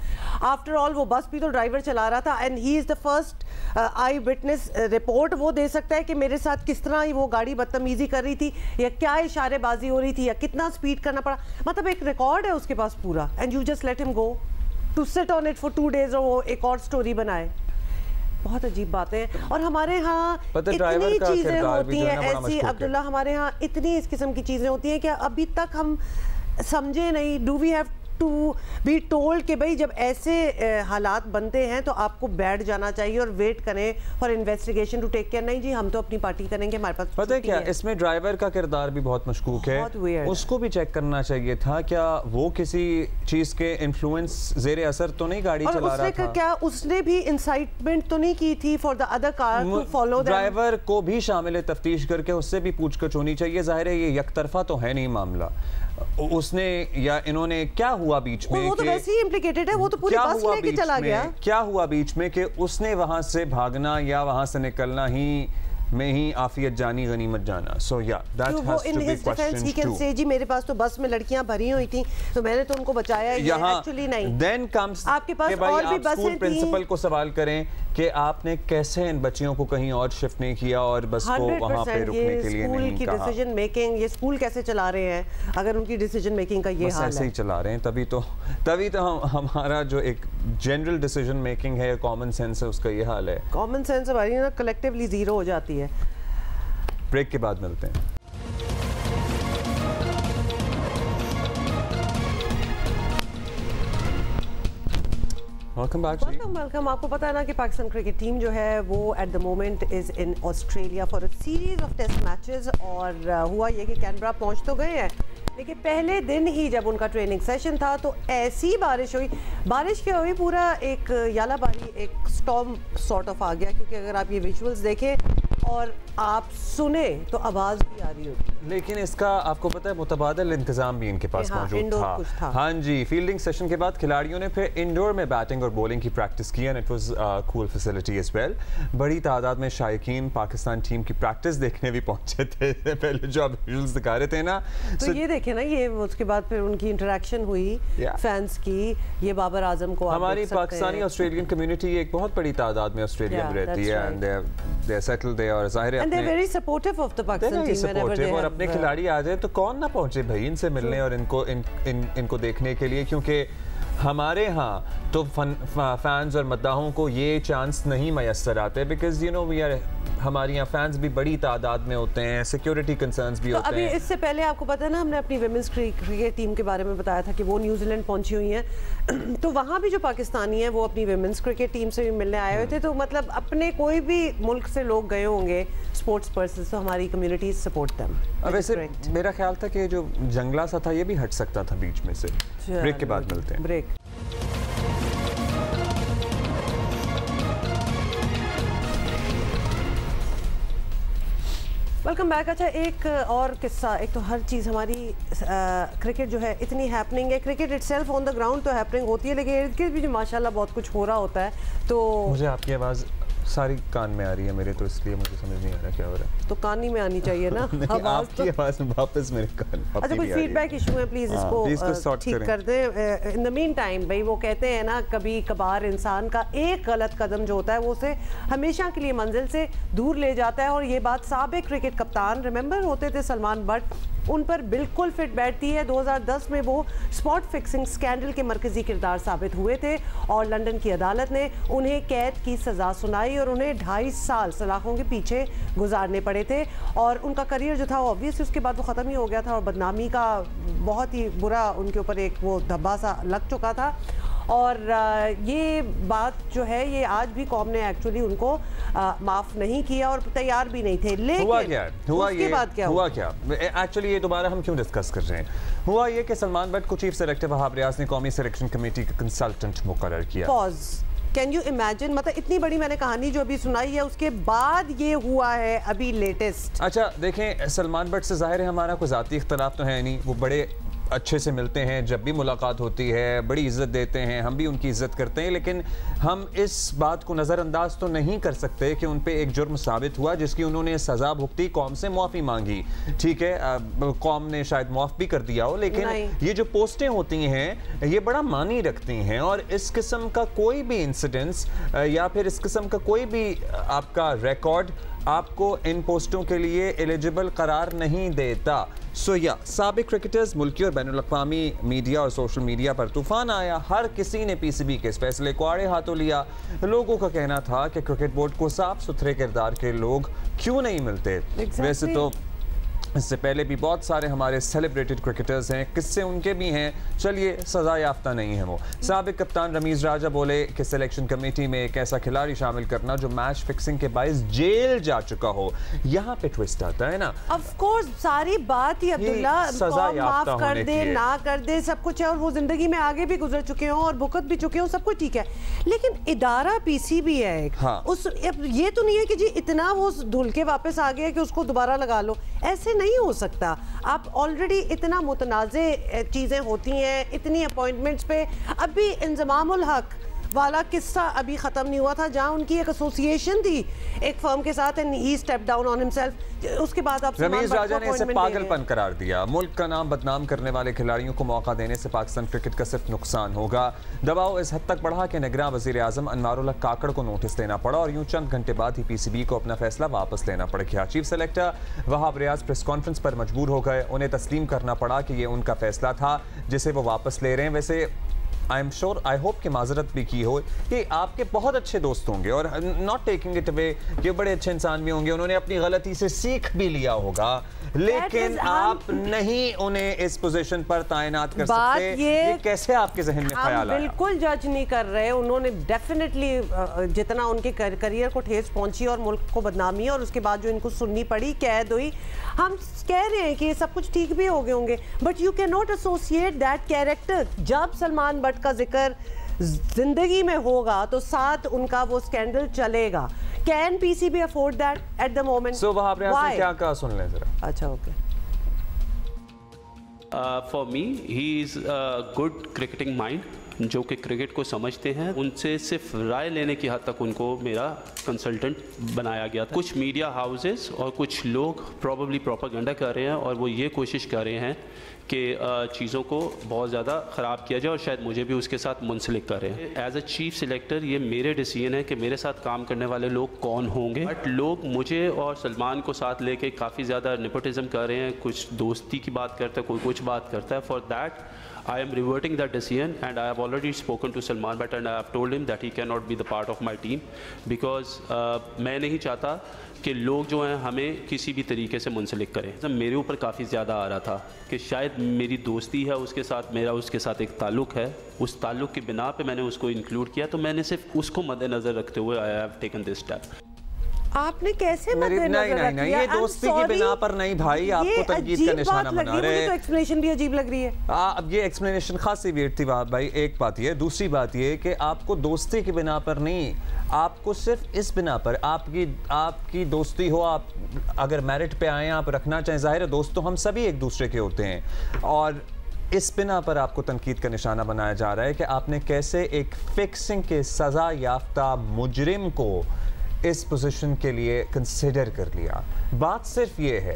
आफ्टर ऑल वो बस भी तो ड्राइवर चला रहा था, and he is the first I witness. Report वो दे सकता है कि मेरे साथ किस तरह वो गाड़ी बदतमीजी कर रही थी, या क्या इशारेबाजी हो रही थी, या कितना स्पीड करना पड़ा। मतलब एक रिकॉर्ड है उसके पास पूरा, and you just let him go to sit on it for 2 days और वो एक और स्टोरी बनाए। बहुत अजीब बातें। और हमारे यहाँ इतनी चीजें होती हैं ऐसी अब्दुल्ला, हमारे यहाँ इतनी इस किस्म की चीजें होती हैं कि अभी तक हम समझे नहीं। Do we have to be told कि भाई जब ऐसे हालात बनते हैं तो आपको बैठ जाना चाहिए और वेट करें for investigation to take care? नहीं जी, हम तो अपनी पार्टी करेंगे, हमारे पास पता है क्या, इसमें ड्राइवर का किरदार भी बहुत मशकूक है, उसको भी चेक करना चाहिए था। क्या वो किसी चीज के इन्फ्लुएंस जेर असर तो नहीं गाड़ी चला रहा था? क्या उसने भी इंसाइटमेंट तो नहीं की थी for the other car to follow? Driver को भी शामिल तफ्तीश करके उससे भी पूछताछ होनी चाहिए। जाहिर है ये यकतरफा तो है नहीं मामला, उसने या इन्होंने क्या हुआ बीच में? वो तो वैसे ही इम्प्लिकेटेड है, वो तो पूरी बस लेके चला गया। क्या हुआ बीच में कि उसने वहां से भागना या वहां से निकलना ही में ही आफियत जानी गनीमत जाना। So yeah that has to be question too. से जी मेरे पास तो बस में लड़कियां भरी हुई थी तो मैंने तो उनको बचाया, ये एक्चुअली नहीं। देन कम्स आपके पास और भी बसें थी। प्रिंसिपल को सवाल करें कि आपने कैसे इन बच्चियों को कहीं और शिफ्ट नहीं किया और बस को वहां पे रुकने के लिए नहीं कहा? स्कूल की डिसीजन मेकिंग, ये स्कूल कैसे चला रहे हैं अगर उनकी डिसीजन मेकिंग का ये हाल है? ऐसे ही चला रहे हैं, तभी तो हमारा जो एक जनरल डिसीजन मेकिंग है, कॉमन सेंस है, उसका ये हाल है। कॉमन सेंस हमारी ना कलेक्टिवली जीरो हो जाती है। ब्रेक के बाद मिलते हैं। वेलकम। आपको पता है ना कि पाकिस्तान क्रिकेट टीम जो है वो at the moment is in Australia for a series of test matches. और हुआ ये कि कैनबरा पहुंच तो गए हैं, लेकिन पहले दिन ही जब उनका ट्रेनिंग सेशन था तो ऐसी बारिश हुई, बारिश क्या हुई, पूरा एक यालाबारी, एक स्टॉर्म सॉर्ट ऑफ आ गया। क्योंकि अगर आप ये विजुअल्स देखें और आप सुने तो आवाज़ भी आ रही होगी। लेकिन इसका आपको पता है मुतबादिल इंतजाम भी इनके पास मौजूद था। हाँ जी, फील्डिंग सेशन के बाद खिलाड़ियों ने फिर इंडोर में बैटिंग और बॉलिंग की प्रैक्टिस की, and it was cool facility as well. बड़ी तादाद में शायकीन पाकिस्तान टीम की प्रैक्टिस देखने भी पहुंचे थे। पहले जो आप विजुअल्स दिखा रहे थे ना, तो ये देखे ना, ये उसके बाद फिर उनकी इंटरेक्शन हुई फैंस की। ये बाबर आजम को हमारी पाकिस्तानी ऑस्ट्रेलियन कम्युनिटी एक बहुत बड़ी तादाद में ऑस्ट्रेलिया में रहती है, and they are settled there, और जाहिर है अपने very supportive of the Pakistan team whenever they और अपने खिलाड़ी आ जाए तो कौन ना पहुंचे भाई इनसे मिलने और इनको देखने के लिए। क्योंकि हमारे यहाँ तो फैंस और मद्दाहों को ये चांस नहीं मैसर आते, because you know we are, हमारे यहाँ फैंस भी बड़ी तादाद में होते हैं, सिक्योरिटी कंसर्न्स भी होते हैं। अभी इससे पहले आपको पता है ना, हमने अपनी विमेंस क्रिकेट टीम के बारे में बताया था कि वो न्यूजीलैंड पहुंची हुई हैं। तो वहाँ भी जो पाकिस्तानी हैं वो अपनी विमेंस क्रिकेट टीम से भी मिलने आए हुए थे। तो मतलब अपने कोई भी मुल्क से लोग गए होंगे स्पोर्ट्स पर्सन, तो हमारी कम्युनिटी सपोर्ट देम। वैसे मेरा ख्याल था कि जो जंगला सा था ये भी हट सकता था बीच में से। ब्रेक के बाद मिलते हैं। ब्रेक। Welcome back. अच्छा, एक और किस्सा, एक तो हर चीज़ हमारी क्रिकेट जो है इतनी हैपनिंग है, cricket itself on the ground तो हैपनिंग होती है, लेकिन इर्द गिर्द भी जो माशाल्लाह बहुत कुछ हो रहा होता है। तो मुझे आपकी आवाज़ सारी कान में आ रही है मेरे, तो इसलिए मुझे समझ नहीं आ रहा क्या हो रहा है। तो कान ही में आनी चाहिए ना आपकी आवाज़ वापस मेरे कान। अच्छा, कोई फीडबैक इशू है, प्लीज़ इसको ठीक कर दें। इन द मीन टाइम भाई, वो कहते हैं ना, कभी कभार इंसान का एक गलत कदम जो होता है वो उसे हमेशा के लिए मंजिल से दूर ले जाता है। और ये बात साबिक क्रिकेट कप्तान रिमेंबर होते थे सलमान बट, उन पर बिल्कुल फिट बैठती है। 2010 में वो स्पॉट फिक्सिंग स्कैंडल के मरकजी किरदार साबित हुए थे और लंदन की अदालत ने उन्हें कैद की सज़ा सुनाई और उन्हें 2.5 साल सलाखों के पीछे गुजारने पड़े थे। और उनका करियर जो था ऑब्वियसली उसके बाद वो ख़त्म ही हो गया था और बदनामी का बहुत ही बुरा उनके ऊपर एक वो धब्बा सा लग चुका था। और ये बात जो है ये आज भी कौम ने एक्चुअली उनको माफ़ नहीं किया और तैयार भी नहीं थे। लेकिन उसके बाद क्या हुआ? एक्चुअली ये दोबारा हम क्यों डिस्कस कर रहे हैं? हुआ ये कि सलमान बट को चीफ सेलेक्टर वहाब रियाज ने कौमी सिलेक्शन कमेटी का कंसल्टेंट मुकर्रर किया। पॉज। कैन यू इमेजिन, मतलब इतनी बड़ी मैंने कहानी जो अभी सुनाई है उसके बाद ये हुआ है अभी लेटेस्ट। अच्छा देखें, सलमान बट से जाहिर है हमारा कोई ज़ाती इख्तलाफ तो है नहीं, वो बड़े अच्छे से मिलते हैं, जब भी मुलाकात होती है बड़ी इज्जत देते हैं, हम भी उनकी इज्जत करते हैं, लेकिन हम इस बात को नज़रअंदाज तो नहीं कर सकते कि उन पे एक जुर्म साबित हुआ जिसकी उन्होंने सज़ा भुगती, कौम से माफ़ी मांगी, ठीक है, कौम ने शायद माफ़ भी कर दिया हो, लेकिन ये जो पोस्टें होती हैं ये बड़ा मानी रखती हैं और इस किस्म का कोई भी इंसिडेंस या फिर इस किस्म का कोई भी आपका रिकॉर्ड आपको इन पोस्टों के लिए एलिजिबल करार नहीं देता। सो या साबिक क्रिकेटर्स, मुल्की और बैनुल-अक़वामी मीडिया और सोशल मीडिया पर तूफान आया। हर किसी ने पीसीबी के इस फैसले को आड़े हाथों लिया। लोगों का कहना था कि क्रिकेट बोर्ड को साफ सुथरे किरदार के लोग क्यों नहीं मिलते। वैसे तो इससे पहले भी बहुत सारे हमारे सेलिब्रेटेड क्रिकेटर्स हैं, किस्से उनके भी हैं, चलिए सज़ा याफ्ता नहीं है वो। साबिक कप्तान रमीज़ राजा बोले कि सिलेक्शन कमेटी में एक ऐसा खिलाड़ी शामिल करना जो मैच फिक्सिंग के बाइस जेल जा चुका हो, यहाँ पे ट्विस्ट आता है ना। ऑफ कोर्स सारी बात ही अब्दुल्ला माफ कर दे ना कर दे सब कुछ है और वो जिंदगी में आगे भी गुजर चुके हों और भुगत भी चुके हों, सब कुछ ठीक है, लेकिन इदारा पीसीबी है एक। हाँ। उस ये तो नहीं है कि जी इतना वो धुल के वापस आ गया कि उसको दोबारा लगा लो, ऐसे नहीं हो सकता। आप ऑलरेडी इतना मुतनाज़े चीज़ें होती हैं, इतनी अपॉइंटमेंट्स पे अभी इंज़मामुल हक वाला किस्सा अभी ख़त्म नहीं हुआ था जहां उनकी एक एसोसिएशन थी एक फर्म के साथ and he step down on himself. उसके बाद आप रमीज़ राजा ने इसे पागलपन करार दिया। मुल्क का नाम बदनाम करने वाले खिलाड़ियों को मौका देने से पाकिस्तान क्रिकेट का सिर्फ नुकसान होगा। दबाव इस हद तक बढ़ा कि निगरान वज़ीर आज़म अनवारुल हक काकड़ को नोटिस देना पड़ा और यूं चंद घंटे बाद ही पीसीबी को अपना फैसला वापस लेना पड़ गया। Chief selector Wahab Riaz press conference पर मजबूर हो गए, उन्हें तस्लीम करना पड़ा कि ये उनका फैसला था जिसे वो वापस ले रहे हैं। वैसे I am sure, I hope कि माजरत भी की हो कि आपके बहुत अच्छे दोस्त होंगे और नॉट टेकिंग इट अवे कि बड़े अच्छे इंसान भी होंगे, उन्होंने अपनी गलती से सीख भी लिया होगा, लेकिन आप नहीं उन्हें इस पोजीशन पर तैनात कर सकते। ये कैसे आपके जहन में ख्याल आया? बिल्कुल जज नहीं कर रहे, उन्होंने डेफिनेटली जितना उनके करियर को ठेस पहुंची और मुल्क को बदनामी और उसके बाद जो इनको सुननी पड़ी, कैद हुई, हम कह रहे हैं कि ये सब कुछ ठीक भी हो गए होंगे, but you can not associate that character. जब सलमान बट का जिक्र जिंदगी में होगा तो साथ उनका वो स्कैंडल चलेगा। Can PCB afford that at the moment? So वहां पे आपने क्या कहा, सुन लें जरा। अच्छा, okay. For me he is a good cricketing mind, जो कि क्रिकेट को समझते हैं। उनसे सिर्फ राय लेने की हद तक उनको मेरा कंसल्टेंट बनाया गया था। कुछ मीडिया हाउसेस और कुछ लोग प्रॉबली प्रोपेगेंडा कर रहे हैं और वो ये कोशिश कर रहे हैं कि चीज़ों को बहुत ज़्यादा ख़राब किया जाए और शायद मुझे भी उसके साथ मुंसलिक कर रहे हैं। एज अ चीफ सिलेक्टर ये मेरे डिसीजन है कि मेरे साथ काम करने वाले लोग कौन होंगे, बट लोग मुझे और सलमान को साथ लेके काफ़ी ज़्यादा नेपोटिज्म कर रहे हैं, कुछ दोस्ती की बात करता है, कोई कुछ बात करता है। For that I am reverting that decision and I have already spoken to Salman Butt and I have told him that he cannot be the part of my team because मैं नहीं चाहता कि लोग जो हैं हमें किसी भी तरीके से मुंसलिक करें। तो मेरे ऊपर काफ़ी ज़्यादा आ रहा था कि शायद मेरी दोस्ती है उसके साथ, मेरा उसके साथ एक ताल्लुक़ है, उस ताल्लुक़ की बिना पे मैंने उसको इंक्लूड किया, तो मैंने सिर्फ उसको मद्देनज़र रखते हुए I have taken this step. आपने कैसे नहीं, ये दोस्ती की बिना पर नहीं भाई, आपको तनकीद का निशाना बना रहे हैं। तो एक्सप्लेनेशन भी अजीब लग रही है। अब ये एक्सप्लेनेशन खासी वेट थी भाई, एक बात ये। दूसरी बात ये कि आपको दोस्ती की बिना पर नहीं, आपको सिर्फ इस बिना पर आपकी दोस्ती हो, आप अगर मेरिट पे आए, आप रखना चाहें, जाहिर है दोस्त तो हम सभी एक दूसरे के होते हैं, और इस बिना पर आपको तनकीद का निशाना बनाया जा रहा है कि आपने कैसे एक फिक्सिंग के सज़ा याफ्ता मुजरिम को इस पोजीशन के लिए कंसिडर कर लिया। बात सिर्फ ये है,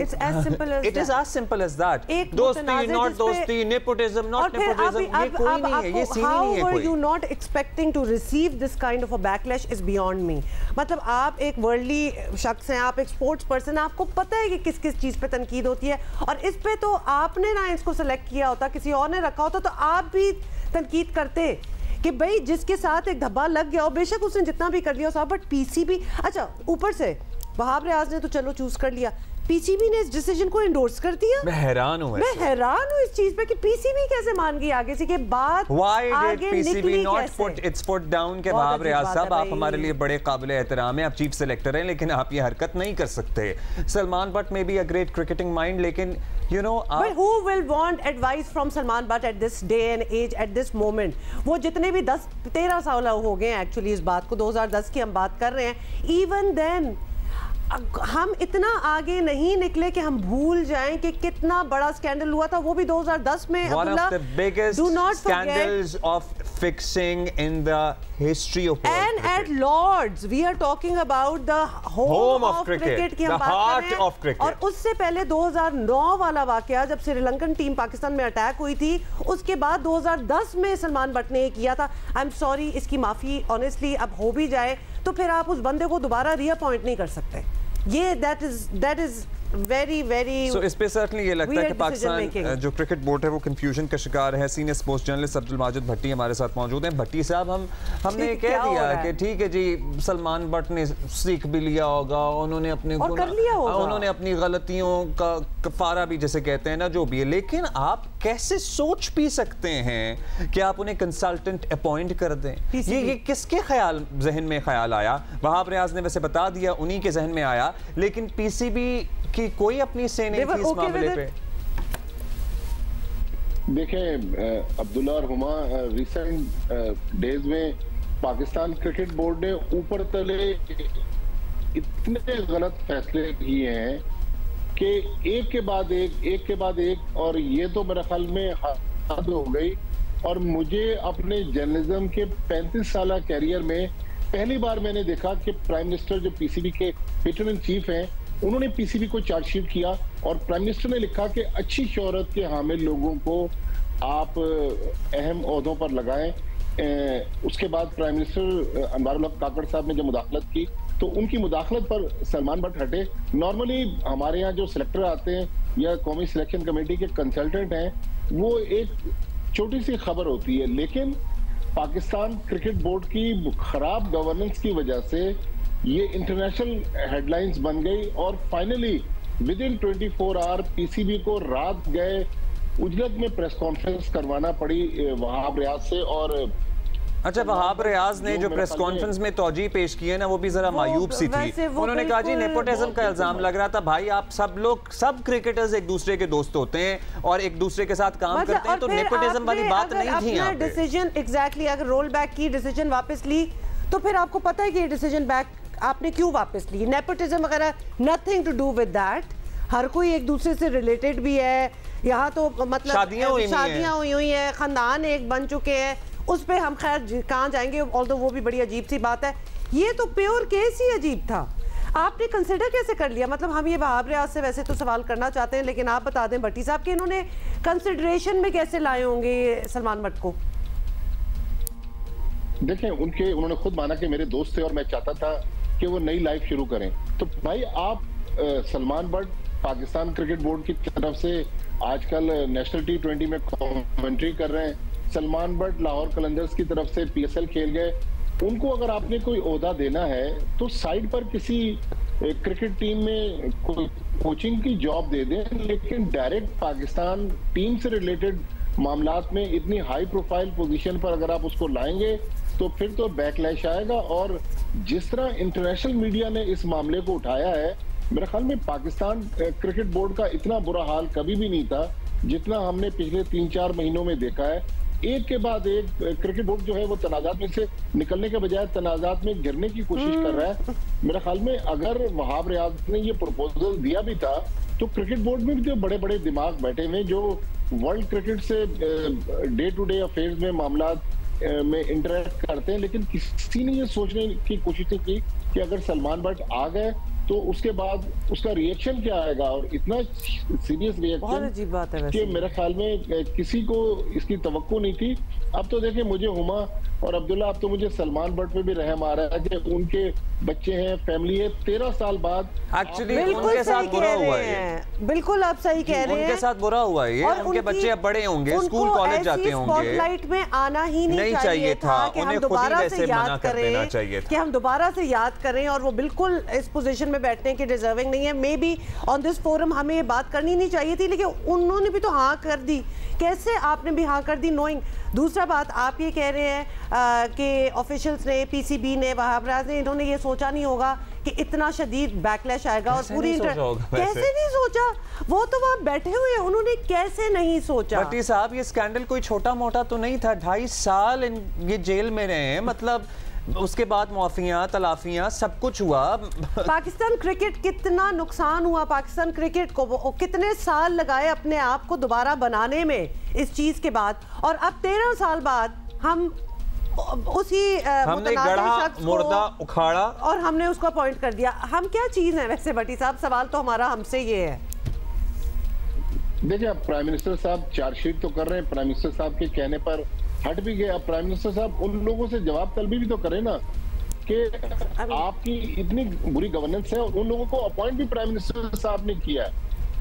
It's as simple as it is as simple as that. दोस्ती नॉट दोस्ती, नेपोटिज्म नॉट नेपोटिज्म, ये कोई नहीं है, ये सीन नहीं है कोई। How were you not expecting to receive this kind of a backlash is beyond me. मतलब आप एक वर्ल्डली शख्स हैं, आप एक स्पोर्ट्स पर्सन, आपको पता है कि किस किस चीज़ पे तनकीद होती है, और इस पे तो आपने ना इसको सेलेक्ट किया होता, किसी और ने रखा होता तो आप भी तनकीद करते कि भाई जिसके साथ एक धब्बा लग गया हो, बेशक उसने जितना भी कर लिया साहब, बट पीसीबी, अच्छा ऊपर से वहाब रियाज ने तो चलो चूज कर लिया, पीसीबी ने इस डिसीजन को एंडोर्स कर दिया। मैं हैरान हूं इस चीज पे कि पीसीबी कैसे मान गई आगे से, कि बात आगे निकली कैसे। इट्स पुट डाउन के वहाब रियाज साहब, आप हमारे लिए बड़े काबिल एहतराम हैं, आप चीफ सेलेक्टर हैं, लेकिन आप ये हरकत नहीं कर सकते। Salman but may be a great cricketing mind, लेकिन you know, but who will want advice from Salman Butt at this day and age, at this moment? वो जितने भी 10-13 साल हो गए हैं एक्चुअली इस बात को, 2010 की हम बात कर रहे हैं, even then हम इतना आगे नहीं निकले कि हम भूल जाएं कि कितना बड़ा स्कैंडल हुआ था, वो भी 2010 में। One of the biggest scandals of fixing in the history of world and cricket. at Lords we are talking about the home of cricket की हम बात कर रहे हैं। और उससे पहले 2009 वाला वाकया जब श्रीलंकन टीम पाकिस्तान में अटैक हुई थी, उसके बाद 2010 में सलमान बट ने किया था। आई एम सॉरी, इसकी माफी ऑनेस्टली अब हो भी जाए तो फिर आप उस बंदे को दोबारा रीअपॉइंट नहीं कर सकते। ये दैट इज वेरी वेरी। सो इस पे सर्टनली ये लगता है कि पाकिस्तान जो क्रिकेट बोर्ड है वो कंफ्यूजन का शिकार है। Senior sports journalist Abdul Majid Bhatti हमारे साथ मौजूद हैं। भट्टी साहब, हमने कह दिया कि ठीक है जी, सलमान बट ने सीख भी लिया होगा, उन्होंने अपनी गलतियों का कफारा भी जैसे कहते हैं ना, जो भी है, लेकिन आप कैसे सोच भी सकते हैं कि आप उन्हें कंसल्टेंट अपॉइंट कर दें? ये किसके जहन में ख्याल आया? वहाब रियाज ने वैसे बता दिया, उन्हीं के जहन में आया, लेकिन पीसीबी कि कोई अपनी से नहीं थी इस मामले पे। देखें अब्दुल्ला और हुमा, रिसेंट डेज में पाकिस्तान क्रिकेट बोर्ड ने ऊपर तले इतने गलत फैसले किए हैं कि एक के बाद एक, और ये तो मेरे ख्याल में हद हो गई। और मुझे अपने जर्नलिज्म के 35 साल कैरियर में पहली बार मैंने देखा कि प्राइम मिनिस्टर जो पीसीबी के एडिटर इन चीफ हैं, उन्होंने पीसीबी को चार्जशीट किया और प्राइम मिनिस्टर ने लिखा कि अच्छी शोहरत के हामिल लोगों को आप अहम ओहदों पर लगाएं। उसके बाद प्राइम मिनिस्टर अनवारुल हक काकड़ साहब ने जब मुदाखलत की तो उनकी मुदाखलत पर सलमान बट हटे। नॉर्मली हमारे यहाँ जो सिलेक्टर आते हैं या कौमी सिलेक्शन कमेटी के कंसल्टेंट हैं, वो एक छोटी सी खबर होती है, लेकिन पाकिस्तान क्रिकेट बोर्ड की खराब गवर्नेंस की वजह से ये इंटरनेशनल हेडलाइंस बन गई और finally within 24 hour PCB को रात गए उजलत में प्रेस कॉन्फ्रेंस करवाना पड़ी वहाब रियाज से। और अच्छा, वहाब रियाज ने जो प्रेस कॉन्फ्रेंस में तौजी पेश की है ना, वो भी जरा मायूब सी थी। उन्होंने कहा जी नेपोटिज्म का इल्जाम लग रहा था। भाई, आप सब क्रिकेटर्स एक दूसरे के दोस्त होते हैं और एक दूसरे के साथ काम करते हैं, तो नेपोटिज्म वाली बात नहीं थी यहाँ पे। डिसीजन एग्जैक्टली अगर रोल बैक की, डिसीजन वापस ली, तो फिर आपको पता है कि ये डिसीजन बैक आपने क्यों वापस ली? नेपोटिज्म वगैरह nothing to do with that. हर कोई एक दूसरे से रिलेटेड भी है यहाँ, तो मतलब शादियां हुई है, खानदान एक बन चुके हैं, उस पे हम खैर कहाँ जाएंगे, ऑल्दो वो भी बड़ी अजीब सी बात है। ये तो प्योर केस ही अजीब था। आपने कंसिडर कैसे कर लिया? मतलब हम ये वहाब रियाज से वैसे तो सवाल करना चाहते हैं, लेकिन आप बता दें भट्टी साहब कि इन्होंने कंसिडरेशन में कैसे लाए होंगे सलमान बट को? देखें, उन्होंने खुद माना कि मेरे दोस्त थे और मैं चाहता था कि वो नई लाइफ शुरू करें। तो भाई, आप Salman but Pakistan cricket board की तरफ से आजकल नेशनल T20 में कमेंट्री कर रहे हैं। सलमान बट लाहौर कलंदर्स की तरफ से PSL खेल गए। उनको अगर आपने कोई ओहदा देना है तो साइड पर किसी क्रिकेट टीम में कोई कोचिंग की जॉब दे दें, लेकिन डायरेक्ट पाकिस्तान टीम से रिलेटेड मामलात में इतनी हाई प्रोफाइल पोजीशन पर अगर आप उसको लाएंगे तो फिर तो बैकलैश आएगा। और जिस तरह इंटरनेशनल मीडिया ने इस मामले को उठाया है, मेरे ख्याल में पाकिस्तान क्रिकेट बोर्ड का इतना बुरा हाल कभी भी नहीं था जितना हमने पिछले 3-4 महीनों में देखा है। एक के बाद एक क्रिकेट बोर्ड जो है वो तनाजात में से निकलने के बजाय तनाजात में गिरने की कोशिश कर रहा है। मेरे ख्याल में अगर वहाब रियाज ने ये प्रपोजल दिया भी था तो क्रिकेट बोर्ड में भी तो बड़े बड़े दिमाग बैठे हुए जो वर्ल्ड क्रिकेट से डे टू डे अफेयर्स में मामला में इंटरेक्ट करते हैं, लेकिन किसी ने ये सोचने की कोशिश नहीं की कि अगर सलमान बट आ गए तो उसके बाद उसका रिएक्शन क्या आएगा। और इतना सीरियस रिएक्शन कि मेरे ख्याल में किसी को इसकी तवक्को नहीं थी। अब तो देखिए, मुझे हुमा और अब्दुल्ला, अब तो मुझे सलमान बट पे भी रहम आ रहा है कि उनके बच्चे हैं, फैमिली है, 13 साल बाद एक्चुअली उनके साथ बुरा हुआ है। बिल्कुल आप सही कह रहे हैं, उनके साथ बुरा हुआ है। उनके बच्चे अब बड़े होंगे, स्कूल कॉलेज जाते होंगे, स्पॉटलाइट में आना ही नहीं चाहिए था कि हम दोबारा से याद करें कि हम दोबारा से याद करें। और वो बिल्कुल इस पोजीशन में बैठने के डिजर्विंग नहीं है। May be on this forum हमें ये बात करनी नहीं चाहिए थी, लेकिन उन्होंने भी तो हाँ कर दी। कैसे आपने भी हाँ कर दी नोइंग? दूसरा बात, आप ये कह रहे हैं कि ऑफिशियल्स ने, पीसीबी ने, वहाब रियाज ने, इन्होंने ये सोचा नहीं होगा कि इतना शदीद बैकलैश आएगा। और पूरी कैसे नहीं सोचा? वो तो वहां बैठे हुए हैं, उन्होंने कैसे नहीं सोचा? भट्टी साहब, ये स्कैंडल कोई छोटा मोटा तो नहीं था। 2.5 साल ये जेल में रहे हैं। मतलब उसके बाद माफियां तलाफियां सब कुछ हुआ। पाकिस्तान क्रिकेट कितना नुकसान हुआ, पाकिस्तान क्रिकेट को कितने साल लगाए अपने आप को दोबारा बनाने में इस चीज के बाद, और अब 13 साल बाद हम उसी हमने गढ़ा मुर्दा उखाड़ा और हमने उसको अपॉइंट कर दिया। हम क्या चीज है वैसे भट्टी साहब? सवाल तो हमारा हमसे ये है। देखिए, अब प्राइम मिनिस्टर साहब चार्जशीट तो कर रहे हैं, प्राइम मिनिस्टर साहब के कहने पर हट भी गए। अब प्राइम मिनिस्टर साहब उन लोगों से जवाब तलबी भी तो करें ना कि आपकी इतनी बुरी गवर्नेंस है, उन लोगों को अपॉइंट भी प्राइम मिनिस्टर साहब ने किया है।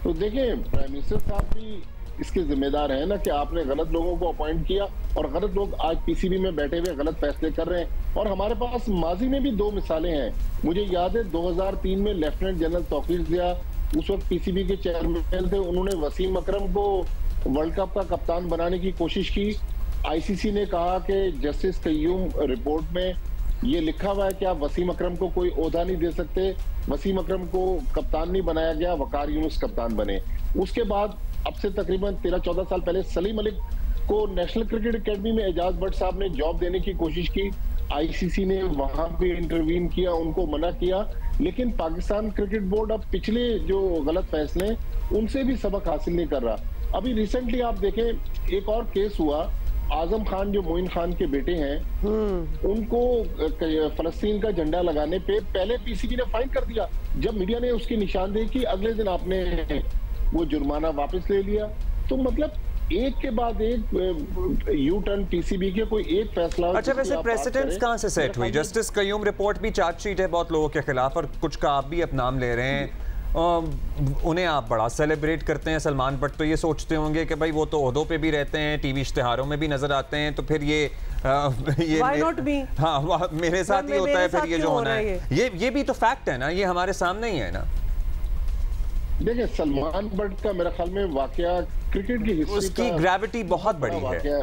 तो देखिए, प्राइम मिनिस्टर साहब भी इसके जिम्मेदार है ना कि आपने गलत लोगों को अपॉइंट किया और गलत लोग आज पीसीबी में बैठे हुए गलत फैसले कर रहे हैं। और हमारे पास माजी में भी 2 मिसालें हैं। मुझे याद है 2003 में लेफ्टिनेंट जनरल तौकीर ज़िया उस वक्त पीसीबी के चेयरमैन थे, उन्होंने वसीम अकरम को वर्ल्ड कप का कप्तान बनाने की कोशिश की। आईसीसी ने कहा कि जस्टिस कय्यूम रिपोर्ट में ये लिखा हुआ है कि आप वसीम अकरम को कोई ओहदा नहीं दे सकते। वसीम अकरम को कप्तान नहीं बनाया गया, वकार यूनुस कप्तान बने। उसके बाद अब से तकरीबन 13-14 साल पहले सलीम मलिक को नेशनल क्रिकेट एकेडमी में एजाज भट्ट साहब ने जॉब देने की कोशिश की। आईसीसी ने वहां भी इंटरवीन किया, उनको मना किया। लेकिन पाकिस्तान क्रिकेट बोर्ड अब पिछले जो गलत फैसले उनसे भी सबक हासिल नहीं कर रहा। अभी रिसेंटली आप देखें, एक और केस हुआ, आजम खान जो मोइन खान के बेटे हैं, उनको फलस्तीन का झंडा लगाने पे पहले पीसीबी ने फाइन कर दिया। जब मीडिया ने उसकी निशानदेही की, अगले दिन आपने वो जुर्माना वापस ले लिया। तो मतलब एक के बाद एक यू टर्न पीसीबी के कोई एक फैसला। अच्छा, वैसे प्रेसिडेंट्स कहां से सेट हुई? जस्टिस कय्यूम रिपोर्ट भी चार्जशीट है बहुत लोगों के खिलाफ, और कुछ का आप भी अब नाम ले रहे हैं। उन्हें आप बड़ा सेलिब्रेट करते हैं। सलमान भट्ट तो ये सोचते होंगे कि भाई वो तो ओहदों पे भी रहते हैं, टीवी इश्तिहारों में भी नजर आते हैं, तो फिर ये हाँ मेरे साथ ही होता है फिर ये जो होना है। ये भी तो फैक्ट है ना, ये हमारे सामने ही है ना। देखिए, सलमान भट्ट का मेरे ख्याल में वाकया क्रिकेट की हिस्ट्री उसकी ग्रेविटी बहुत बड़ी है।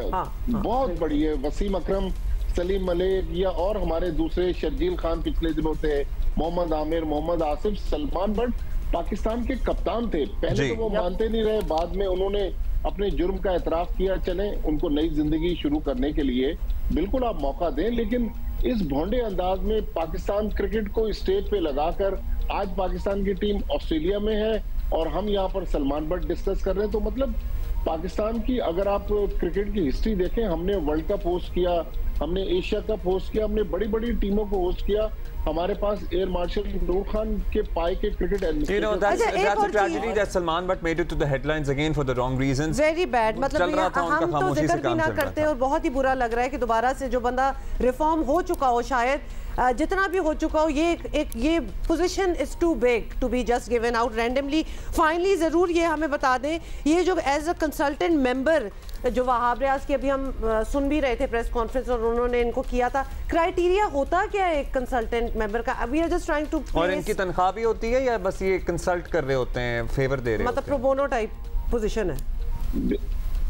बहुत बड़ी है। वसीम अकरम, सलीम मलिक या और हमारे दूसरे शर्जील खान पिछले दिनों थे, मोहम्मद आमिर, मोहम्मद आसिफ, सलमान भट्ट पाकिस्तान के कप्तान थे। पहले तो वो मानते नहीं रहे, बाद में उन्होंने अपने जुर्म का एतराफ किया। चले उनको नई जिंदगी शुरू करने के लिए बिल्कुल आप मौका दें, लेकिन इस भोंडे अंदाज में पाकिस्तान क्रिकेट को स्टेज पे लगाकर आज पाकिस्तान की टीम ऑस्ट्रेलिया में है और हम यहाँ पर सलमान भट्ट डिस्कस कर रहे हैं। तो मतलब पाकिस्तान की अगर आप क्रिकेट की हिस्ट्री देखें, हमने वर्ल्ड कप होस्ट किया, हमने एशिया कप होस्ट किया, हमने बड़ी बड़ी टीमों को होस्ट किया। हमारे पास एयर मार्शल नूर खान के पाए के cricket Salman Bhatt made it to the headlines again for the wrong reasons. Very bad. मतलब हम तो जिक्र भी ना करते और बहुत ही बुरा लग रहा है कि दोबारा से जो बंदा रिफॉर्म हो चुका हो, शायद जितना भी हो चुका हो, ये position is too big to be just given out randomly. Finally जरूर ये हमें बता दें, ये जो एज अ कंसल्टेंट मेंबर जो वहाब रियाज की अभी हम सुन भी रहे थे प्रेस कॉन्फ्रेंस और उन्होंने इनको किया था, क्राइटेरिया होता क्या है एक कंसल्टेंट मेंबर का? We are just trying to. और इनकी तनख्वाह भी होती है या बस ये कंसल्ट कर रहे होते हैं, फेवर दे रहे मतलब प्रो बोनो टाइप पोजीशन है?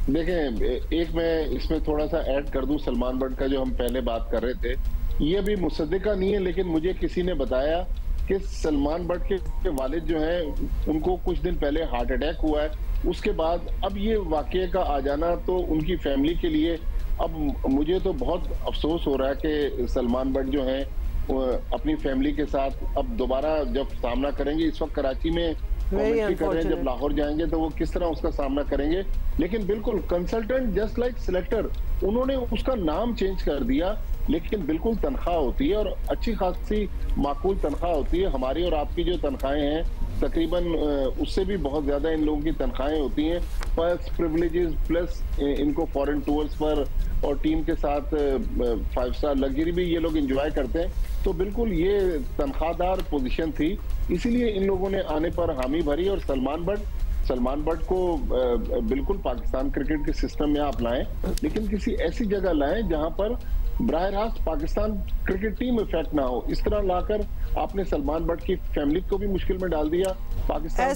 देखें, एक मैं इसमें थोड़ा सा ऐड कर दूं, सलमान भट्ट का जो हम पहले बात कर रहे थे, ये अभी मुसद्दिका नहीं है, लेकिन मुझे किसी ने बताया कि सलमान भट्ट के वालिद जो हैं उनको कुछ दिन पहले हार्ट अटैक हुआ है। उसके बाद अब ये वाकये का आ जाना तो उनकी फैमिली के लिए, अब मुझे तो बहुत अफसोस हो रहा है कि सलमान भट्ट जो हैं अपनी फैमिली के साथ अब दोबारा जब सामना करेंगे, इस वक्त कराची में कमेंट्री कर रहे हैं, जब लाहौर जाएंगे तो वो किस तरह उसका सामना करेंगे। लेकिन बिल्कुल कंसल्टेंट जस्ट लाइक सिलेक्टर, उन्होंने उसका नाम चेंज कर दिया, लेकिन बिल्कुल तनख्वाह होती है और अच्छी खासी माकूल तनख्वाह होती है। हमारी और आपकी जो तनख्वाहें हैं तकरीबन उससे भी बहुत ज्यादा इन लोगों की तनख्वाहें होती हैं। प्लस प्रिविलेजेस, प्लस इनको फॉरेन टूर्स पर और टीम के साथ 5 स्टार लग्जरी भी ये लोग एंजॉय करते हैं। तो बिल्कुल ये तनख्वाहदार पोजीशन थी, इसीलिए इन लोगों ने आने पर हामी भरी। और सलमान भट्ट को बिल्कुल पाकिस्तान क्रिकेट के सिस्टम में आप लाएं, लेकिन किसी ऐसी जगह लाएं जहां पर बराह रास्त पाकिस्तान क्रिकेट टीम इफेक्ट ना हो। इस तरह लाकर आपने सलमान भट्ट की फैमिली को भी मुश्किल में डाल दिया। पाकिस्तान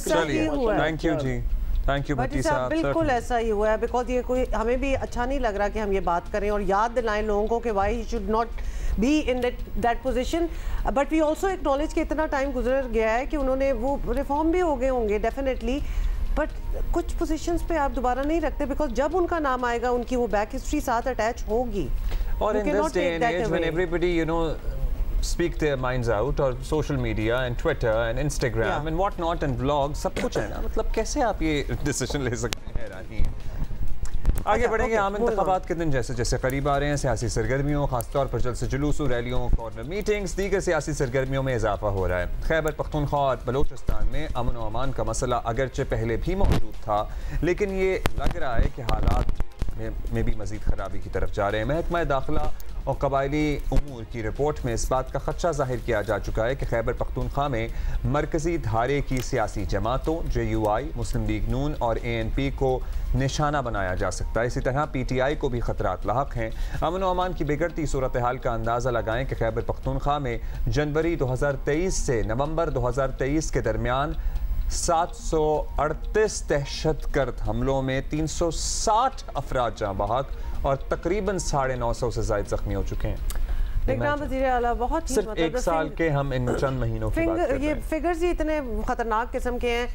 थैंक यू जी, थैंक यू भट्टी साहब। बिल्कुल ऐसा ही हुआ है, बिकॉज ये कोई हमें भी अच्छा नहीं लग रहा कि हम ये बात करें और याद दिलाएं लोगों को कि why he should not be in that position. But we also acknowledge कि इतना टाइम गुजर गया है कि उन्होंने वो रिफॉर्म भी हो गए होंगे डेफिनेटली, बट कुछ पोजीशंस पे आप दोबारा नहीं रखते, बिकॉज जब उनका नाम आएगा उनकी वो बैक हिस्ट्री साथ अटैच होगी। और in this day and age when everybody, you know, speak their minds out, और social media and Twitter and Instagram and what not and vlogs, सब कुछ है ना, मतलब कैसे आप ये डिसीजन ले सकते हैं? हैरानी है। आगे बढ़ेंगे। आम इंतखाबात के दिन जैसे जैसे करीब आ रहे हैं, सियासी सरगर्मियों, खासतौर पर जलसे जुलूसों, रैलियों, कॉर्नर मीटिंग्स, दीगर सियासी सरगर्मियों में इजाफा हो रहा है। खैबर पख्तूनख्वा और बलोचिस्तान में अमन व अमान का मसला अगरचे पहले भी मौजूद था, लेकिन ये लग रहा है कि हालात में भी मज़ीद ख़राबी की तरफ जा रहे हैं। महकमा दाखिला और कबायली उमूर की रिपोर्ट में इस बात का खदशा जाहिर किया जा चुका है कि खैबर पख्तूनख्वा में मरकज़ी धारे की सियासी जमातों JUI, मुस्लिम लीग नून और ANP को निशाना बनाया जा सकता है। इसी तरह PTI को भी खतरात लाहक हैं। अमन व अमान की बिगड़ती सूरत हाल का अंदाज़ा लगाएं कि खैबर पख्तूनख्वा में जनवरी 2023 से नवंबर 2023 के दरमियान 738 दहशतगर्द हमलों में 360 अफराद जाँ बहक और तकरीबन 950 से ज़ायद जख्मी हो चुके हैं। वज़ीर आला बहुत ही सिर्फ एक साल के हम इन चंद महीनों की बात कर रहे हैं। ये फिगर्स ही इतने खतरनाक किस्म के हैं।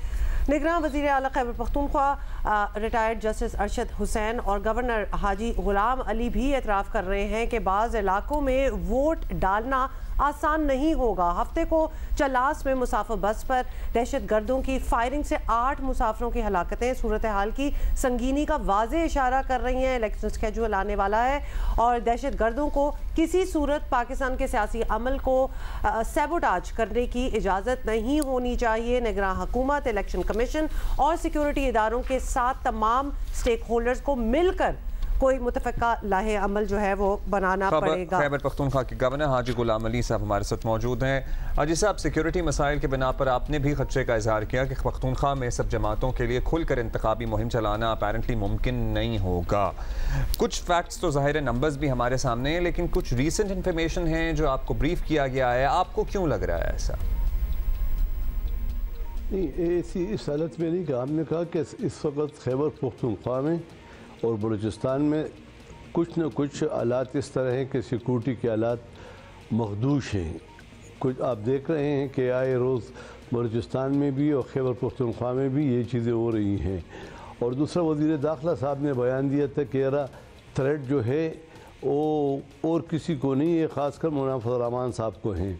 निगरान वज़ीर आला खैबर पख्तूनख्वा रिटायर्ड जस्टिस अरशद हुसैन और गवर्नर हाजी गुलाम अली भी एतराफ़ कर रहे हैं कि बाज़ इलाकों में वोट डालना आसान नहीं होगा। हफ्ते को चलास में मुसाफिर बस पर दहशत गर्दों की फायरिंग से 8 मुसाफिरों की हलाकतें सूरत हाल की संगीनी का वाज़े इशारा कर रही हैं। इलेक्शन स्केड्यूल आने वाला है और दहशत गर्दों को किसी सूरत पाकिस्तान के सियासी अमल को सैबोटाज करने की इजाज़त नहीं होनी चाहिए। निगरान हुकूमत, इलेक्शन कमीशन और सिक्योरिटी इदारों के साथ तमाम स्टेक होल्डर्स को मिलकर कोई मुतफ़क़ा लाहे अमल जो है वो बनाना पड़ेगा। खैबर पख्तूनख्वा के गवर्नर हाजी गुलाम अली साहब हमारे साथ मौजूद हैं। हाजी साहब, सिक्योरिटी मसाइल के बिना पर आपने भी खदशे का इजहार किया कि पख्तूनख्वा में सब जमातों के लिए खुलकर इंतखाबी मुहिम चलाना अपेरेंटली मुमकिन नहीं होगा। कुछ फैक्ट्स तो ज़ाहिर है, नंबर्स भी हमारे सामने हैं, लेकिन कुछ रीसेंट इन्फॉर्मेशन है जो आपको ब्रीफ किया गया है। आपको क्यों लग रहा है ऐसा? नहीं, ऐसी इस हालत में नहीं कहा। हमने कहा कि इस वक्त खैबर पख्तूनख्वा में और बलूचिस्तान में कुछ न कुछ हालात इस तरह हैं कि सिक्योरिटी के हालात मखदूश हैं। कुछ आप देख रहे हैं कि आए रोज़ बलूचिस्तान में भी और खैबर पख्तूनख्वा में भी ये चीज़ें हो रही हैं। और दूसरा वज़ीर दाखिला साहब ने बयान दिया था कि यारा थ्रेट जो है वो और किसी को नहीं है, ख़ासकर मुनाफिर रहमान साहब को हैं।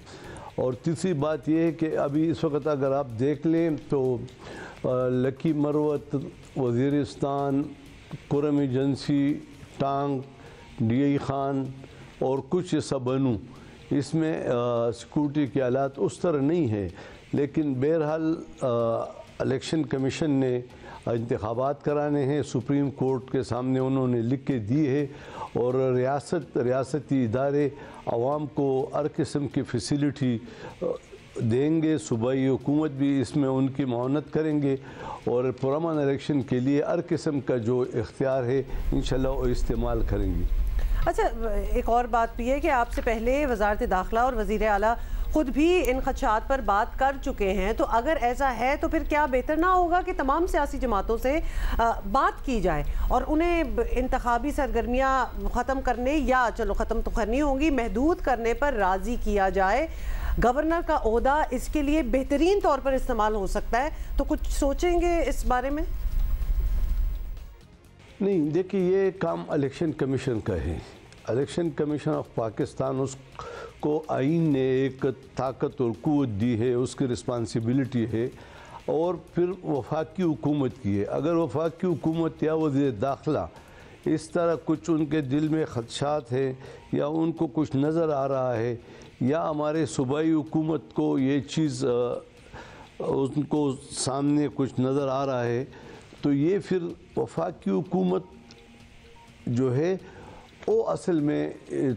और तीसरी बात यह है कि अभी इस वक्त अगर आप देख लें तो लकी मरवत, वज़ीरिस्तान, कुरम एजेंसी, टांग, DI खान और कुछ सब बनू, इसमें सिक्योरिटी के हालात उस तरह नहीं है। लेकिन बहरहाल इलेक्शन कमीशन ने इंतखाबात कराने हैं, सुप्रीम कोर्ट के सामने उन्होंने लिख के दी है और रियासती इदारे आवाम को हर किस्म की फैसिलिटी देंगे। सूबाई हुकूमत भी इसमें उनकी मावनत करेंगे और पुरअमन इलेक्शन के लिए हर किस्म का जो इख्तियार है इंशाल्लाह वो इस्तेमाल करेंगे। अच्छा, एक और बात भी है कि आपसे पहले वज़ारत दाखिला और वज़ीर आला खुद भी इन खदशात पर बात कर चुके हैं, तो अगर ऐसा है तो फिर क्या बेहतर ना होगा कि तमाम सियासी जमातों से बात की जाए और उन्हें इंतखाबी सरगर्मियाँ ख़त्म करने, या चलो ख़त्म तो करनी होंगी, महदूद करने पर राज़ी किया जाए। गवर्नर का ओहदा इसके लिए बेहतरीन तौर पर इस्तेमाल हो सकता है, तो कुछ सोचेंगे इस बारे में? नहीं, देखिए ये काम इलेक्शन कमीशन का है। इलेक्शन कमीशन ऑफ पाकिस्तान, उसको आइन ने एक ताकत और क़ुव्वत दी है, उसकी रिस्पांसिबिलिटी है और फिर वफाकी हुकूमत की है। अगर वफाकी हुकूमत या वज़ीर दाखिला इस तरह कुछ उनके दिल में खदशात है या उनको कुछ नज़र आ रहा है या हमारे सूबाई हुकूमत को ये चीज़ उनको सामने कुछ नज़र आ रहा है, तो ये फिर वफाकी हुकूमत जो है वो असल में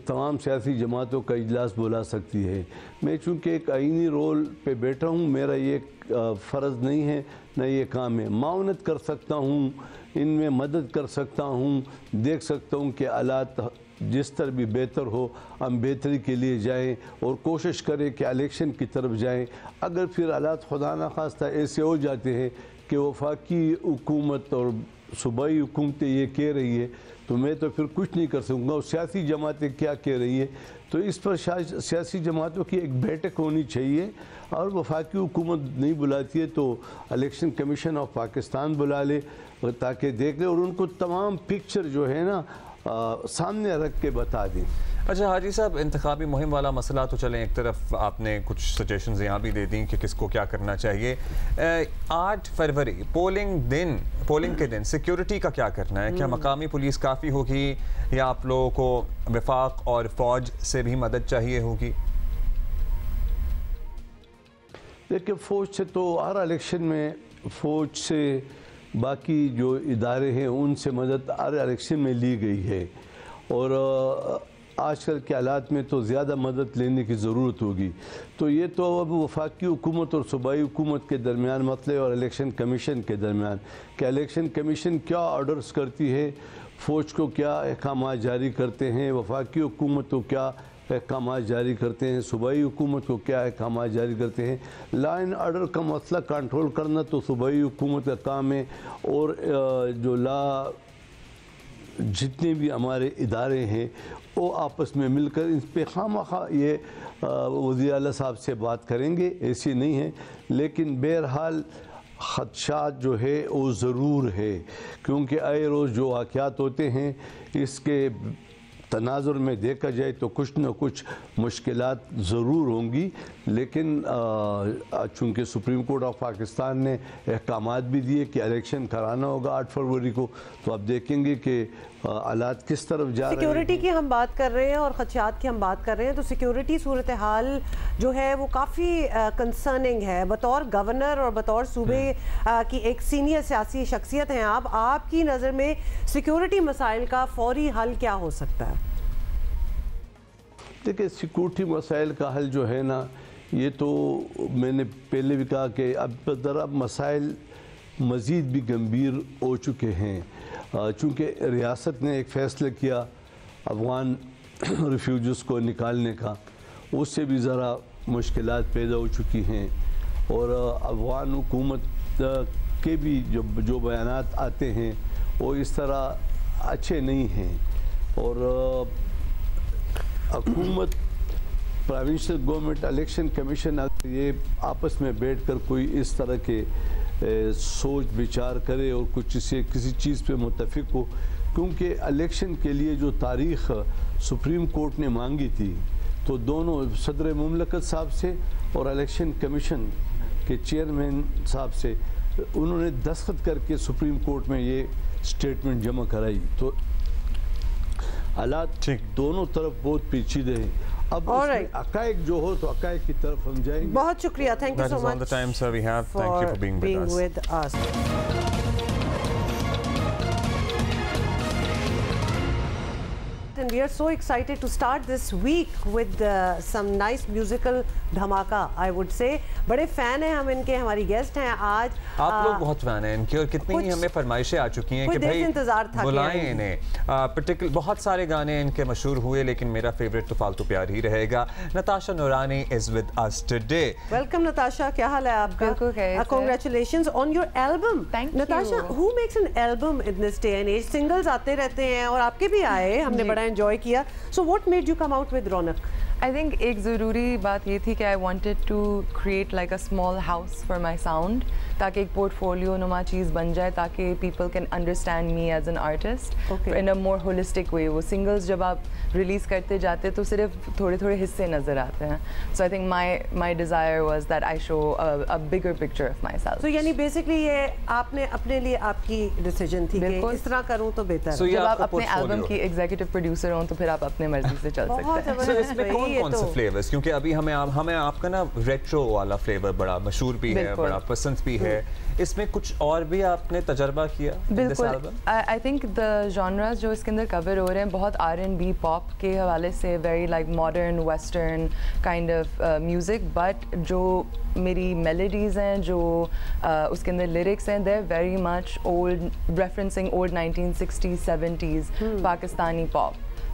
तमाम सियासी जमातों का इजलास बुला सकती है। मैं चूँकि एक आइनी रोल पे बैठा हूँ, मेरा ये फ़र्ज़ नहीं है, न ये काम है। मावनत कर सकता हूँ, इनमें मदद कर सकता हूँ, देख सकता हूँ कि हालात जिस तरह भी बेहतर हो हम बेहतरी के लिए जाएं और कोशिश करें कि इलेक्शन की तरफ जाएं। अगर फिर हालात खुदा न खास्ता ऐसे हो जाते हैं कि वफाकी हुकूमत और सूबाई हुकूमतें ये कह रही है तो मैं तो फिर कुछ नहीं कर सकूँगा, और सियासी जमातें क्या कह रही है, तो इस पर सियासी जमातों की एक बैठक होनी चाहिए। और वफाकी हुकूमत नहीं बुलाती है तो इलेक्शन कमीशन ऑफ पाकिस्तान बुला ले ताकि देख ले और उनको तमाम पिक्चर जो है ना सामने रख के बता दें। अच्छा हाजी साहब, इंतखाबी मुहिम वाला मसला तो चलें एक तरफ, आपने कुछ सजेशंस यहाँ भी दे दी कि किसको क्या करना चाहिए। 8 फरवरी पोलिंग के दिन सिक्योरिटी का क्या करना है? क्या मकामी पुलिस काफ़ी होगी या आप लोगों को वफाक और फ़ौज से भी मदद चाहिए होगी? देखिए, फ़ौज से तो हर इलेक्शन में फ़ौज से बाकी जो इदारे हैं उनसे मदद हर इलेक्शन में ली गई है, और आजकल के हालात में तो ज़्यादा मदद लेने की ज़रूरत होगी। तो ये तो अब वफाकी हुकूमत और सूबाई हुकूमत के दरमियान मसले और इलेक्शन कमीशन के दरमियान, क्या इलेक्शन कमीशन क्या ऑर्डर्स करती है, फ़ौज को क्या अहकाम जारी करते हैं, वफाकी हुकूमत को क्या अहकाम जारी करते हैं, सूबाई हुकूमत को क्या अहकाम जारी करते हैं। लॉ एंड ऑर्डर का मसला कंट्रोल करना तो सूबाई हुकूमत का काम है, और जो जितने भी हमारे इदारे हैं वो आपस में मिलकर इस पर खामखा ये वज़ीर आला साहब से बात करेंगे, ऐसी नहीं है। लेकिन बहरहाल ख़दशात जो है वो ज़रूर है, क्योंकि आए रोज़ जो वाक़यात होते हैं इसके तनाजुर में देखा जाए तो कुछ न कुछ मुश्किलात ज़रूर होंगी। लेकिन चूँकि सुप्रीम कोर्ट ऑफ पाकिस्तान ने अहकामात भी दिए कि इलेक्शन कराना होगा 8 फरवरी को, तो आप देखेंगे कि हालात किस तरफ जा रहे हैं। सिक्योरिटी की हम बात कर रहे हैं और खदशात की हम बात कर रहे हैं, तो सिक्योरिटी सूरत हाल जो है वो काफ़ी कंसर्निंग है। बतौर गवर्नर और बतौर सूबे की एक सीनियर सियासी शख्सियत हैं आप, आपकी नज़र में सिक्योरिटी मसाइल का फौरी हल क्या हो सकता है? देखिए, सिक्योरिटी मसाइल का हल जो है ना, ये तो मैंने पहले भी कहा कि अब मसाइल मज़ीद भी गंभीर हो चुके हैं, चूँकि रियासत ने एक फ़ैसला किया अफ़गान रिफ्यूज़ को निकालने का, उससे भी ज़रा मुश्किलात पैदा हो चुकी हैं, और अफ़गान हुकूमत के भी जो बयानात आते हैं वो इस तरह अच्छे नहीं हैं, और हुकूमत, प्रोविंशियल गवर्नमेंट, इलेक्शन कमीशन अगर ये आपस में बैठकर कोई इस तरह के सोच विचार करे और कुछ से किसी चीज़ पे मुत्तफिक हो, क्योंकि इलेक्शन के लिए जो तारीख़ सुप्रीम कोर्ट ने मांगी थी, तो दोनों सदर मुमलकत साहब से और इलेक्शन कमीशन के चेयरमैन साहब से उन्होंने दस्तखत करके सुप्रीम कोर्ट में ये स्टेटमेंट जमा कराई। तो हालात दोनों तरफ बहुत पेचीदे हैं। अब अकाइक जो हो तो अकाइक की तरफ हम जाएंगे। बहुत शुक्रिया, thank you so much for being with us. And we are so excited to start this week with some nice musical धमाका, I would say। बड़े फ़ैन हैं हम इनके, हमारी गेस्ट हैं आज। आप लोग बहुत फ़ैन हैं इनके, और कितनी ही हमें फरमाइशें आ चुकी हैं कि भाई इंतजार था बुलाएं इन्हें। पर्टिकुलर बहुत सारे गाने इनके मशहूर हुए, लेकिन मेरा फेवरेट तो फालतू प्यार ही रहेगा। Natasha Noorani is with us today. Welcome Natasha, क्या हाल है आपका? Congratulations on your album. Natasha, who makes an album in this day and age? Singles आते रहते हैं और आपके भी आए, हमने बड़ा एंजॉय किया। So what made you come out with Raunak? I think एक ज़रूरी बात ये थी कि I wanted to create like a small house for my sound, ताकि एक पोर्टफोलियो नुमा चीज़ बन जाए, ताकि people can understand me as an artist in a more holistic way। वो singles जब आप रिलीज़ करते जाते तो सिर्फ थोड़े थोड़े हिस्से नज़र आते हैं। So I think my desire was that I show a bigger picture of myself। So यानी basically ये आपने अपने लिए आपकी decision थी कि इस तरह करूँ तो बेहतर है। जब आप अपने एल्बम की एग्जीक्यूटिव प्रोड्यूसर हों तो फिर आप अपने मर्जी से चल सकते हैं। कौन से फ्लेवर्स, क्योंकि अभी हमें आपका ना रेट्रो वाला फ्लेवर बड़ा मशहूर भी है, बड़ा पसंद भी है, इसमें कुछ और भी आपने तजर्बा किया? बिल्कुल, आई थिंक द जॉनरास जो इसके अंदर कवर हो रहे हैं बहुत R&B पॉप के हवाले से, very like modern western kind of music, but जो मेरी मेलोडीज़ हैं, जो उसके अंदर लिरिक्स हैं, they are very much old, referencing old 1960s 70s Pakistani pop.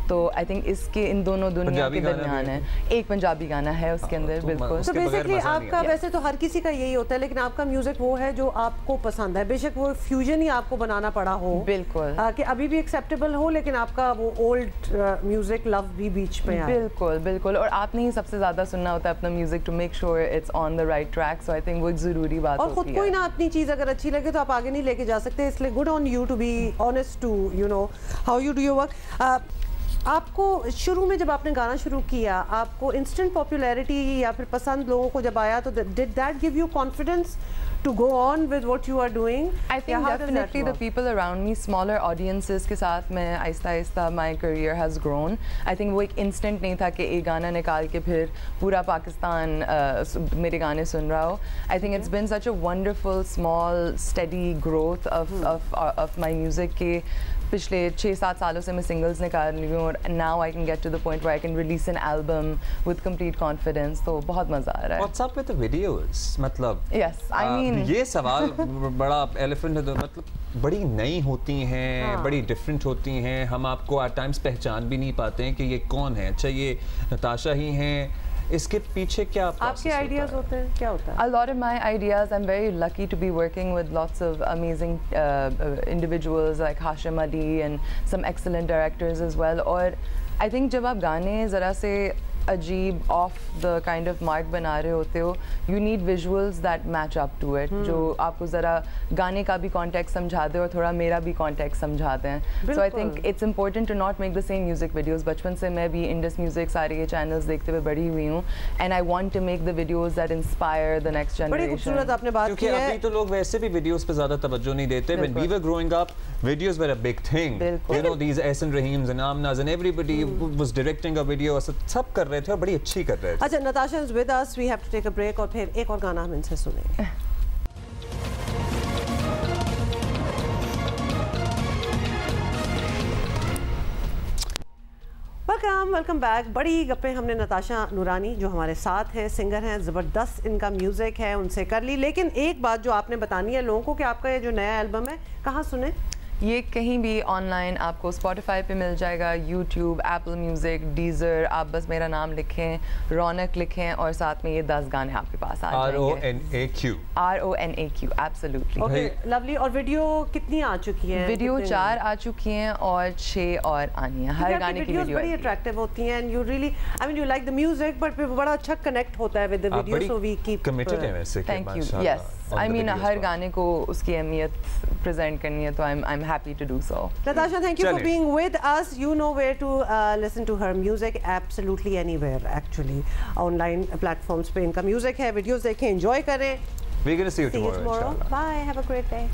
तो आई थिंक इसके इन दोनों दुनिया के दरमियान है। एक पंजाबी गाना है उसके अंदर, बिल्कुल। तो बेसिकली आपका, वैसे तो हर किसी का यही होता है, लेकिन आपका म्यूजिक वो है जो आपको पसंद है, बेशक वो फ्यूजन ही आपको बनाना पड़ा हो, बिल्कुल, कि अभी भी एक्सेप्टेबल हो, लेकिन आपका वो ओल्ड म्यूजिक लव भी बीच में है। बिल्कुल बिल्कुल, और आपने ही सबसे ज्यादा सुनना होता है अपना music to make sure it's on the right track, so I think वो एक जरूरी बात होती है। और खुद को ही ना अपनी चीज अगर अच्छी लगे तो आप आगे नहीं लेके जा सकते, इसलिए good on you to be honest to you know how you do your work. आपको शुरू में जब आपने गाना शुरू किया, आपको इंस्टेंट पॉपुलैरिटी या फिर पसंद लोगों को जब आया, तो did that give you confidence to go on with what you are doing? I think definitely the people around me, smaller audiences के साथ मैं Aahista Aahista my career has grown. I think वो एक instant नहीं था कि एक गाना निकाल के फिर पूरा पाकिस्तान मेरे गाने सुन रहा हो. I think it's been such a wonderful small steady growth of my music के पिछले 6-7 सालों से मैं सिंगल्स निकाल रही हूँ और now I can get to the point where I can release an album with complete confidence, तो बहुत मज़ा आ रहा है. What's up with the videos? मतलब yes, I mean ये सवाल बड़ा एलिफेंट है, तो मतलब बड़ी नई होती हैं, बड़ी डिफरेंट होती हैं, हम आपको एट टाइम्स पहचान भी नहीं पाते हैं कि ये कौन है. अच्छा ये नताशा ही हैं, इसके पीछे क्या आपके आइडियाज होते हैं, क्या होता है? A lot of my ideas, I'm very lucky to be working with lots of amazing individuals like Hashim Ali and some excellent directors as well. और I think जब आप गाने ज़रा से अजीब of the kind of mark बना रहे होते हो, you need visuals that match up to it, जो आपको ज़रा गाने का भी कॉन्टेक्स्ट समझा दे और थोड़ा मेरा भी कॉन्टेक्स्ट समझाते हैं. So I think it's important to not make the same music videos. बचपन से मैं भी इंडस म्यूजिक सारे ये चैनल्स देखते हुए बड़ी हुई हूँ, and I want to make the videos that inspire the next generation. बड़ी खूबसूरत आपने बात की है. अभी तो लोग वैसे भी वीडियोस पे ज़्यादा तवज्जो नहीं देते. When we were growing up, videos were a big thing. You know, these Ehsan Rahims and Amnas and everybody was directing a video. सब कर रहे थे और बड़ी अच्छी कर रहे थे. अच्छा, Natasha is with us. We have to take a break और फिर एक और गाना हम इनसे सुनेंगे. Welcome back. बड़ी गप्पे हमने नताशा नूरानी जो हमारे साथ हैं, सिंगर हैं, ज़बरदस्त इनका म्यूज़िक है, उनसे कर ली. लेकिन एक बात जो आपने बतानी है लोगों को कि आपका ये जो नया एल्बम है कहाँ सुने? ये कहीं भी ऑनलाइन आपको Spotify पे मिल जाएगा, YouTube, Apple Music, Deezer. आप बस मेरा नाम लिखें, रौनक लिखें और साथ में ये 10 गाने आपके पास आ जाएंगे. RONAQ, absolutely. Okay, lovely. और वीडियो कितनी आ चुकी है? वीडियो 4 आ चुकी हैं और 6 और आनी है. हर गाने की वीडियो बड़ी अट्रैक्टिव होती हैं. And you really, I mean, you like the music, but बड़ा अच्छा कनेक्ट होता है with the video, so we keep committed हैं वैसे. Thank you. Yes, I mean हर गाने को उसकी अहमियत प्रेजेंट करनी है, तो I'm happy to do so. Natasha, thank you for being with us. You know where to listen to her music, absolutely anywhere actually. Online platforms पे इनका music है, videos देखें, enjoy करें. We're going to see you tomorrow. Bye, have a great day.